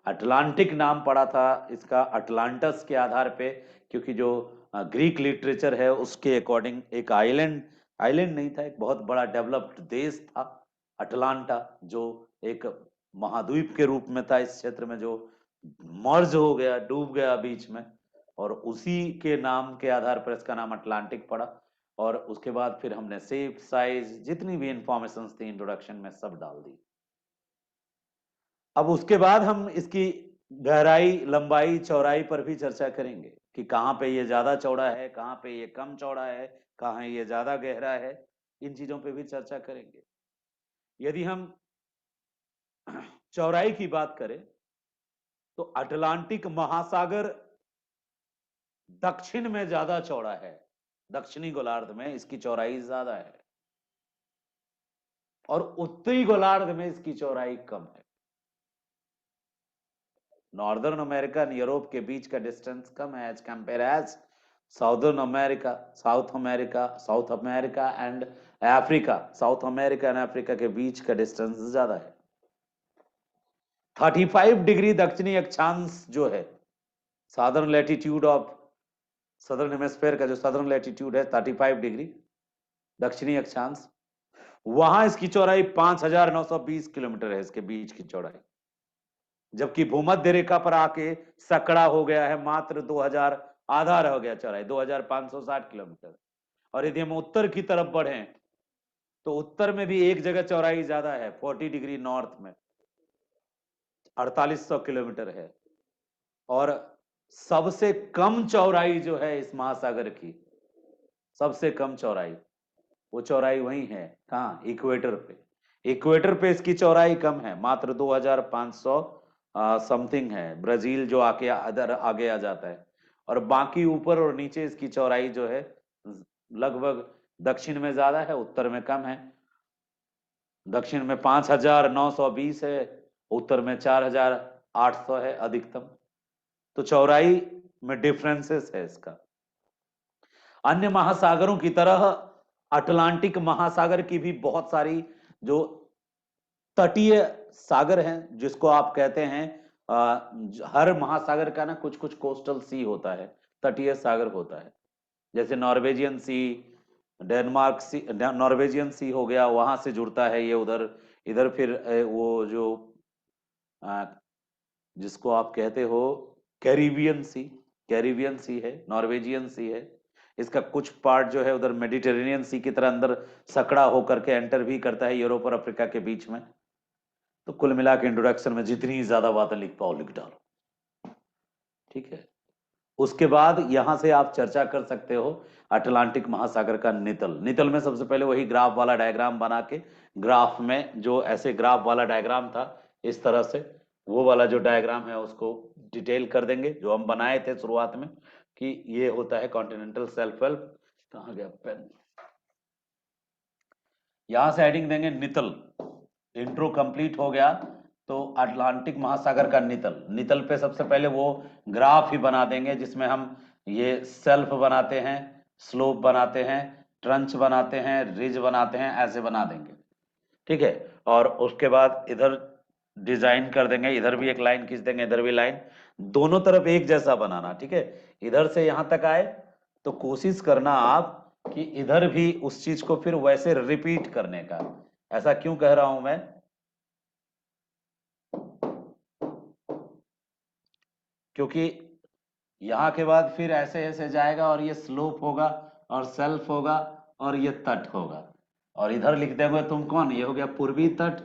अटलांटिक नाम पड़ा था इसका अटलांटस के आधार पे, क्योंकि जो ग्रीक लिटरेचर है उसके अकॉर्डिंग एक आइलैंड नहीं था, एक बहुत बड़ा डेवलप्ड देश था अटलांटा, जो एक महाद्वीप के रूप में था इस क्षेत्र में, जो मर्ज हो गया, डूब गया बीच में, और उसी के नाम के आधार पर इसका नाम अटलांटिक पड़ा। और उसके बाद फिर हमने शेप, साइज, जितनी भी इंफॉर्मेशन थी इंट्रोडक्शन में सब डाल दी। अब उसके बाद हम इसकी गहराई, लंबाई, चौड़ाई पर भी चर्चा करेंगे कि कहाँ पे ये ज्यादा चौड़ा है, कहाँ पे ये कम चौड़ा है, कहाँ ये ज्यादा गहरा है, इन चीजों पे भी चर्चा करेंगे। यदि हम चौड़ाई की बात करें तो अटलांटिक महासागर दक्षिण में ज्यादा चौड़ा है, दक्षिणी गोलार्ध में इसकी चौड़ाई ज्यादा है, और उत्तरी गोलार्ध में इसकी चौड़ाई कम है। नॉर्दर्न अमेरिका और यूरोप के बीच का डिस्टेंस कम है as compare as southern America, South America and Africa. South America and Africa के बीच का डिस्टेंस ज्यादा है। 35 डिग्री दक्षिणी अक्षांश जो है, southern latitude of southern hemisphere का जो सदर्न लैटिट्यूड है 35 डिग्री दक्षिणी अक्षांश, वहां इसकी चौड़ाई 5920 किलोमीटर है, इसके बीच की चौड़ाई। जबकि भूमध्य रेखा पर आके सकड़ा हो गया है मात्र 2000, आधा रह गया चौड़ाई 2560 किलोमीटर। और यदि हम उत्तर की तरफ बढ़े तो उत्तर में भी एक जगह चौड़ाई ज्यादा है, 40 डिग्री नॉर्थ में 4800 किलोमीटर है। और सबसे कम चौड़ाई जो है इस महासागर की, सबसे कम चौड़ाई, वो चौड़ाई वही है, कहाँ, इक्वेटर पे। इक्वेटर पे इसकी चौड़ाई कम है, मात्र 2500 समथिंग है। ब्राजील जो आके अदर आगे आ जाता है, और बाकी ऊपर और नीचे इसकी चौड़ाई जो है लगभग दक्षिण में ज्यादा है, उत्तर में कम है। दक्षिण में 5920 है, उत्तर में 4800 है अधिकतम। तो चौड़ाई में डिफरेंसेस है इसका। अन्य महासागरों की तरह अटलांटिक महासागर की भी बहुत सारी जो तटीय सागर हैं, जिसको आप कहते हैं हर महासागर का ना कुछ कुछ कोस्टल सी होता है, तटीय सागर होता है। जैसे नॉर्वेजियन सी, डेनमार्क सी, नॉर्वेजियन सी हो गया, वहां से जुड़ता है ये उधर। इधर फिर वो जो जिसको आप कहते हो कैरिबियन सी है, नॉर्वेजियन सी है। इसका कुछ पार्ट जो है उधर मेडिटेरेनियन सी की तरह अंदर सकड़ा होकर के एंटर भी करता है यूरोप और अफ्रीका के बीच में। तो कुल मिला के इंट्रोडक्शन में जितनी ज्यादा बातें लिख पाओ लिख डालो, ठीक है। उसके बाद यहां से आप चर्चा कर सकते हो अटलांटिक महासागर का नितल में सबसे पहले वही ग्राफ वाला डायग्राम बना के, ग्राफ में जो ऐसे ग्राफ वाला डायग्राम था इस तरह से, वो वाला जो डायग्राम है उसको डिटेल कर देंगे, जो हम बनाए थे शुरुआत में कि ये होता है कॉन्टिनेंटल शेल्फ वेल्फ। कहाँ गया पेन? यहां से हेडिंग देंगे नितल। इंट्रो कंप्लीट हो गया तो अटलांटिक महासागर का नितल पे सबसे पहले वो ग्राफ ही बना देंगे जिसमें हम ये सेल्फ बनाते हैं, स्लोप बनाते हैं, ट्रंच बनाते हैं, रिज बनाते हैं, ऐसे बना देंगे, ठीक है। और उसके बाद इधर डिजाइन कर देंगे, इधर भी एक लाइन खींच देंगे, इधर भी लाइन, दोनों तरफ एक जैसा बनाना, ठीक है। इधर से यहां तक आए तो कोशिश करना आप कि इधर भी उस चीज को फिर वैसे रिपीट करने का। ऐसा क्यों कह रहा हूं मैं, क्योंकि यहां के बाद फिर ऐसे ऐसे जाएगा और ये स्लोप होगा और सेल्फ होगा और ये तट होगा, और इधर लिख देंगे तुम कौन, ये हो गया पूर्वी तट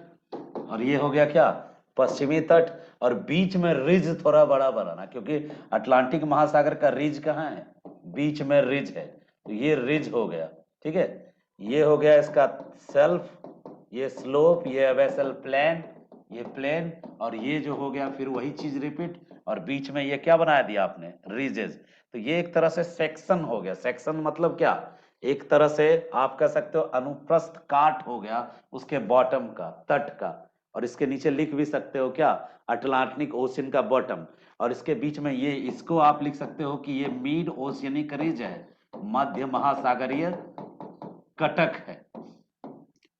और ये हो गया क्या, पश्चिमी तट। और बीच में रिज थोड़ा बड़ा बनाना, क्योंकि अटलांटिक महासागर का रिज कहाँ है, बीच में रिज है, तो ये रिज हो गया, ठीक है। ये हो गया इसका सेल्फ, ये स्लोप, ये अबेसल प्लेन, ये प्लेन, और ये जो हो गया फिर वही चीज रिपीट, और बीच में ये क्या बना दिया आपने, रिजेस। तो ये एक तरह से सेक्शन हो गया। सेक्शन मतलब क्या, एक तरह से आप कह सकते हो अनुप्रस्थ काट हो गया उसके बॉटम का, तट का। और इसके नीचे लिख भी सकते हो क्या, अटलांटिक ओशियन का बॉटम। और इसके बीच में ये, इसको आप लिख सकते हो कि ये मिड ओशियनिक रिज है, मध्य महासागरीय कटक है,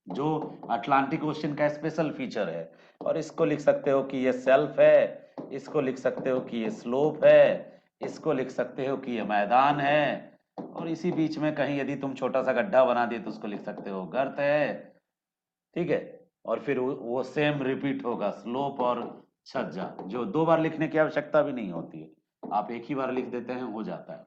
जो अटलांटिक ओशियन का स्पेशल फीचर है। और इसको लिख सकते हो कि ये सेल्फ है, इसको लिख सकते हो कि ये स्लोप है, इसको लिख सकते हो कि ये मैदान है, और इसी बीच में कहीं यदि तुम छोटा सा गड्ढा बना दिए तो उसको लिख सकते हो गर्त है। ठीक है, और फिर वो सेम रिपीट होगा, स्लोप और छज्जा, जो 2 बार लिखने की आवश्यकता भी नहीं होती है, आप एक ही बार लिख देते हैं, हो जाता है।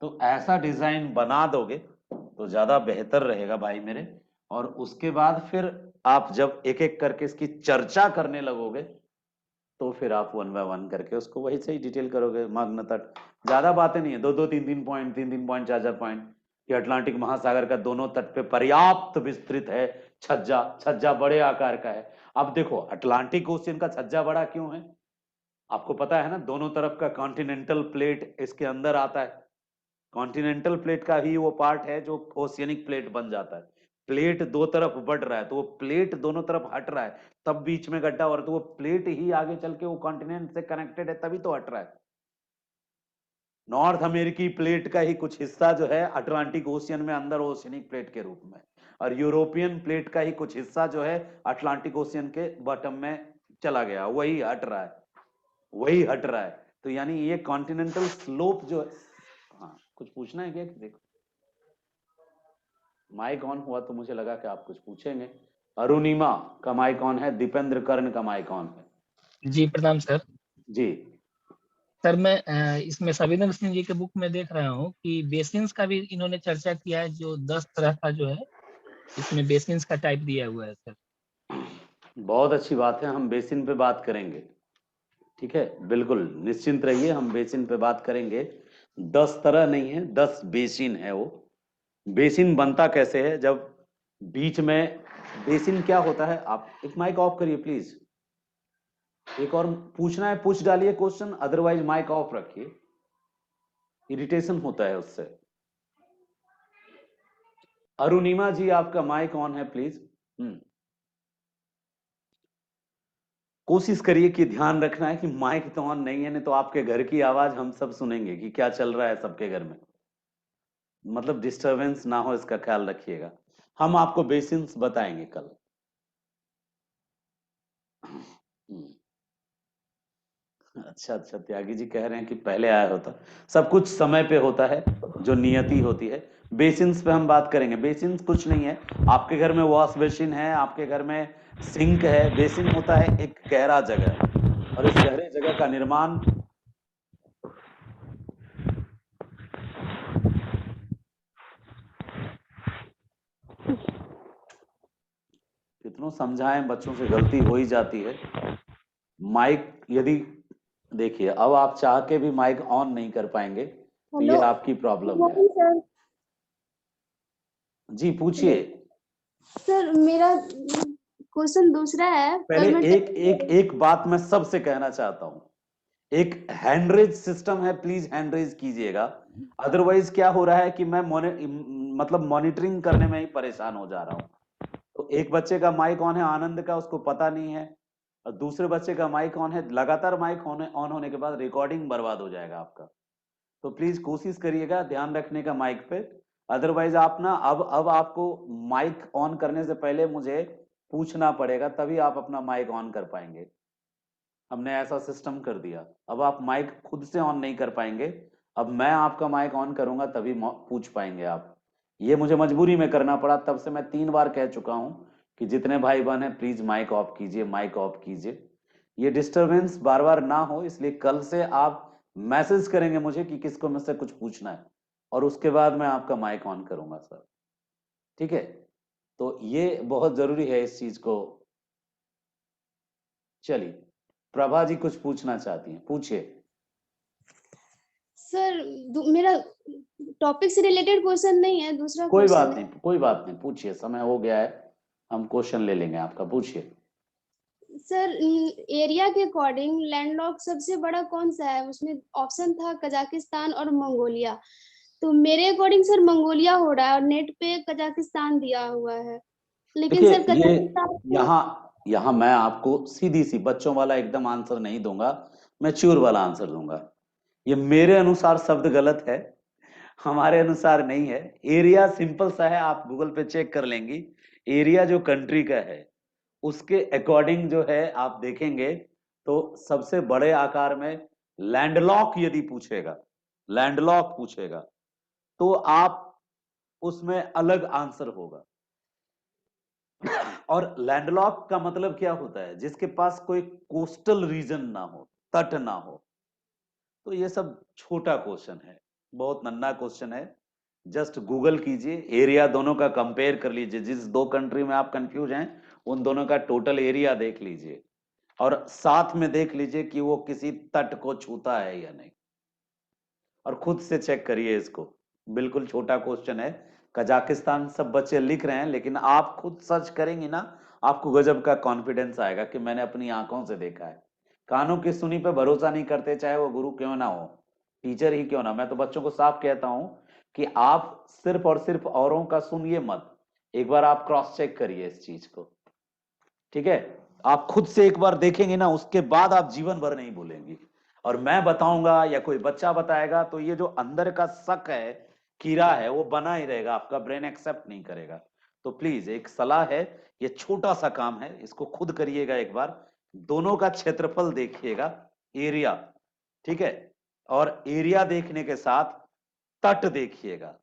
तो ऐसा डिजाइन बना दोगे तो ज्यादा बेहतर रहेगा भाई मेरे। और उसके बाद फिर आप जब एक एक करके इसकी चर्चा करने लगोगे तो फिर आप 1 बाय 1 करके उसको वही से ही डिटेल करोगे। मग्न तट, ज्यादा बातें नहीं है, 2-2 3-3 पॉइंट, 3-3 पॉइंट, 4-4 पॉइंट कि अटलांटिक महासागर का दोनों तट पे पर्याप्त विस्तृत है छज्जा, छज्जा बड़े आकार का है। अब देखो अटलांटिक ओशियन का छज्जा बड़ा क्यों है, आपको पता है ना, दोनों तरफ का कॉन्टिनेंटल प्लेट इसके अंदर आता है, कॉन्टिनेंटल प्लेट का ही वो पार्ट है जो ओशियनिक प्लेट बन जाता है। प्लेट दो तरफ बढ़ रहा है तो वो प्लेट दोनों तरफ हट रहा है, तब बीच में गड्ढा हो रहा है, तो वो प्लेट ही आगे चल के वो कॉन्टिनेंट से कनेक्टेड है तभी तो हट रहा है। नॉर्थ अमेरिकी प्लेट का ही कुछ हिस्सा जो है अटलांटिक ओशियन में अंदर ओशियनिक प्लेट के रूप में, और यूरोपियन प्लेट का ही कुछ हिस्सा जो है अटलांटिक ओशियन के बॉटम में चला गया, वही हट रहा है, वही हट रहा है। तो यानी ये कॉन्टिनेंटल स्लोप जो है, हाँ कुछ पूछना है क्या किसी को? माइक ऑन हुआ तो मुझे लगा कि आप कुछ पूछेंगे। अरुणिमा का माइक ऑन है, दीपेंद्र कर्ण का माइक ऑन है। जी प्रणाम सर। जी सर मैं इसमें सविंदर सिंह जी के बुक में देख रहा हूँ कि बेसिन्स का भी इन्होंने चर्चा किया है, जो 10 तरह का जो है इसमें बेसिन्स का टाइप दिया हुआ है सर। बहुत अच्छी बात है, हम बेसिन पे बात करेंगे। ठीक है, बिल्कुल निश्चिंत रहिए, हम बेसिन पे बात करेंगे। 10 तरह नहीं है, 10 बेसिन है वो। बेसिन बनता कैसे है, जब बीच में, बेसिन क्या होता है, आप एक माइक ऑफ करिए प्लीज। एक और पूछना है पूछ डालिए क्वेश्चन, अदरवाइज माइक ऑफ रखिए, इरिटेशन होता है उससे। अरुणिमा जी आपका माइक ऑन है प्लीज। कोशिश करिए कि ध्यान रखना है कि माइक तो ऑन नहीं है, नहीं तो आपके घर की आवाज हम सब सुनेंगे कि क्या चल रहा है सबके घर में, मतलब डिस्टरबेंस ना हो, इसका ख्याल रखिएगा। हम आपको बेसिन्स बताएंगे कल। अच्छा अच्छा, त्यागी जी कह रहे हैं कि पहले आया होता, सब कुछ समय पे होता है, जो नियति होती है। बेसिन्स पे हम बात करेंगे। बेसिन्स कुछ नहीं है, आपके घर में वॉश बेसिन है, आपके घर में सिंक है। बेसिन होता है एक गहरा जगह, और इस गहरे जगह का निर्माण, कितनों समझाएं, बच्चों से गलती हो ही जाती है। माइक यदि, देखिए अब आप चाह के भी माइक ऑन नहीं कर पाएंगे तो ये आपकी प्रॉब्लम है। सर जी पूछिए। सर मेरा क्वेश्चन दूसरा है, पहले पर मैं एक बात मैं सबसे कहना चाहता हूं, एक हैंडरेज सिस्टम है, प्लीज हैंडरेज कीजिएगा। अदरवाइज क्या हो रहा है कि मैं मतलब मॉनिटरिंग करने में ही परेशान हो जा रहा हूं। तो एक बच्चे का माइक ऑन है, आनंद का, उसको पता नहीं है, और दूसरे बच्चे का माइक ऑन है। लगातार माइक ऑन होने के बाद रिकॉर्डिंग बर्बाद हो जाएगा आपका। तो प्लीज कोशिश करिएगा ध्यान रखने का माइक पे। अदरवाइज आप ना, अब आपको माइक ऑन करने से पहले मुझे पूछना पड़ेगा, तभी आप अपना माइक ऑन कर पाएंगे। हमने ऐसा सिस्टम कर दिया, अब आप माइक खुद से ऑन नहीं कर पाएंगे, अब मैं आपका माइक ऑन करूंगा तभी पूछ पाएंगे आप। ये मुझे मजबूरी में करना पड़ा, तब से मैं 3 बार कह चुका हूं कि जितने भाई बहन हैं प्लीज माइक ऑफ कीजिए, माइक ऑफ कीजिए। ये डिस्टरबेंस बार बार ना हो, इसलिए कल से आप मैसेज करेंगे मुझे कि किसको मुझसे कुछ पूछना है, और उसके बाद मैं आपका माइक ऑन करूंगा सर। ठीक है, तो ये बहुत जरूरी है इस चीज को। चलिए, प्रभा जी कुछ पूछना चाहती हैं, पूछिए। सर मेरा टॉपिक से रिलेटेड क्वेश्चन नहीं है, दूसरा कोई क्वेश्चन बात है। नहीं, कोई बात नहीं, पूछिए, समय हो गया है, हम क्वेश्चन ले लेंगे आपका, पूछिए। सर एरिया के अकॉर्डिंग लैंडलॉक सबसे बड़ा कौन सा है? उसमें ऑप्शन था कजाकिस्तान और मंगोलिया, तो मेरे अकॉर्डिंग सर मंगोलिया हो रहा है, और नेट पे कजाकिस्तान दिया हुआ है, लेकिन देखिए सर ये, कजाकिस्तान यहाँ मैं आपको सीधी सी बच्चों वाला एकदम आंसर नहीं दूंगा, मैच्योर वाला आंसर दूंगा। ये मेरे अनुसार शब्द गलत है, हमारे अनुसार नहीं है। एरिया सिंपल सा है, आप गूगल पे चेक कर लेंगी। एरिया जो कंट्री का है उसके अकॉर्डिंग जो है आप देखेंगे तो सबसे बड़े आकार में लैंडलॉक यदि पूछेगा, लैंडलॉक पूछेगा, तो आप उसमें अलग आंसर होगा। और लैंडलॉक का मतलब क्या होता है? जिसके पास कोई कोस्टल रीजन ना हो, तट ना हो। तो ये सब छोटा क्वेश्चन है, बहुत नन्हा क्वेश्चन है। जस्ट गूगल कीजिए, एरिया दोनों का कंपेयर कर लीजिए। जिस दो कंट्री में आप कंफ्यूज हैं उन दोनों का टोटल एरिया देख लीजिए, और साथ में देख लीजिए कि वो किसी तट को छूता है या नहीं, और खुद से चेक करिए इसको। बिल्कुल छोटा क्वेश्चन है। कजाकिस्तान सब बच्चे लिख रहे हैं, लेकिन आप खुद सर्च करेंगे ना, आपको गजब का कॉन्फिडेंस आएगा कि मैंने अपनी आंखों से देखा है। कानों की सुनी पे भरोसा नहीं करते, चाहे वो गुरु क्यों ना हो, टीचर ही क्यों ना। मैं तो बच्चों को साफ कहता हूं कि आप सिर्फ और सिर्फ औरों का सुनिए मत, एक बार आप क्रॉस चेक करिए इस चीज को, ठीक है? आप खुद से एक बार देखेंगे ना, उसके बाद आप जीवन भर नहीं भूलेंगे। और मैं बताऊंगा या कोई बच्चा बताएगा तो ये जो अंदर का शक है, कीड़ा है, वो बना ही रहेगा, आपका ब्रेन एक्सेप्ट नहीं करेगा। तो प्लीज एक सलाह है, ये छोटा सा काम है, इसको खुद करिएगा एक बार। दोनों का क्षेत्रफल देखिएगा, एरिया, ठीक है? और एरिया देखने के साथ तट देखिएगा।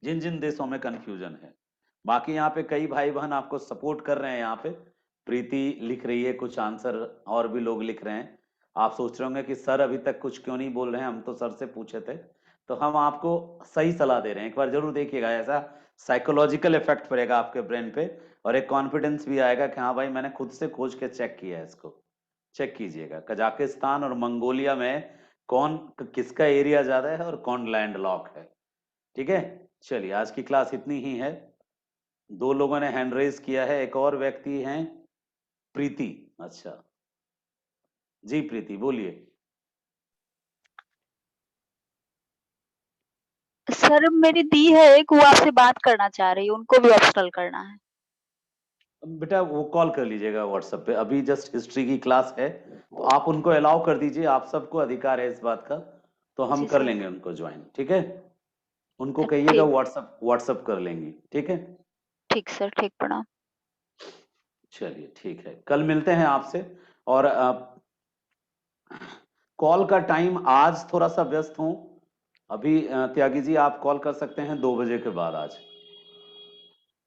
जिन जिन देशों में कंफ्यूजन है, बाकी यहाँ पे कई भाई बहन आपको सपोर्ट कर रहे हैं। यहाँ पे प्रीति लिख रही है कुछ आंसर, और भी लोग लिख रहे हैं। आप सोच रहे होंगे कि सर अभी तक कुछ क्यों नहीं बोल रहे हैं, हम तो सर से पूछे थे। तो हम आपको सही सलाह दे रहे हैं, एक बार जरूर देखिएगा। ऐसा साइकोलॉजिकल इफेक्ट पड़ेगा आपके ब्रेन पे, और एक कॉन्फिडेंस भी आएगा कि हाँ भाई मैंने खुद से खोज के चेक किया है इसको। चेक कीजिएगा कजाकिस्तान और मंगोलिया में कौन किसका एरिया ज्यादा है और कौन लैंड लॉक है, ठीक है? चलिए आज की क्लास इतनी ही है। दो लोगों ने हैंड रेज किया है, एक और व्यक्ति हैं प्रीति। अच्छा जी प्रीति बोलिए। सर मेरी दी है एक, वो आपसे बात करना चाह रही है, उनको भी ऑप्शनल करना है। बेटा वो कॉल कर लीजिएगा व्हाट्सएप पे, अभी जस्ट हिस्ट्री की क्लास है, तो आप उनको अलाउ कर दीजिए, आप सबको अधिकार है इस बात का। तो हम जी कर सर। लेंगे उनको ज्वाइन, ठीक है? उनको कहिएगा ठीक, व्हाट्सएप कर लेंगी, ठीक है? ठीक सर, ठीक, प्रणाम। चलिए ठीक है, कल मिलते हैं आपसे। और कॉल का टाइम आज थोड़ा सा व्यस्त हूं अभी। त्यागी जी आप कॉल कर सकते हैं 2 बजे के बाद, आज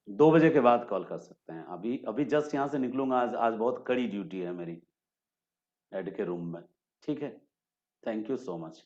2 बजे के बाद कॉल कर सकते हैं। अभी अभी जस्ट यहाँ से निकलूंगा, आज आज बहुत कड़ी ड्यूटी है मेरी हेड के रूम में, ठीक है? Thank you so much.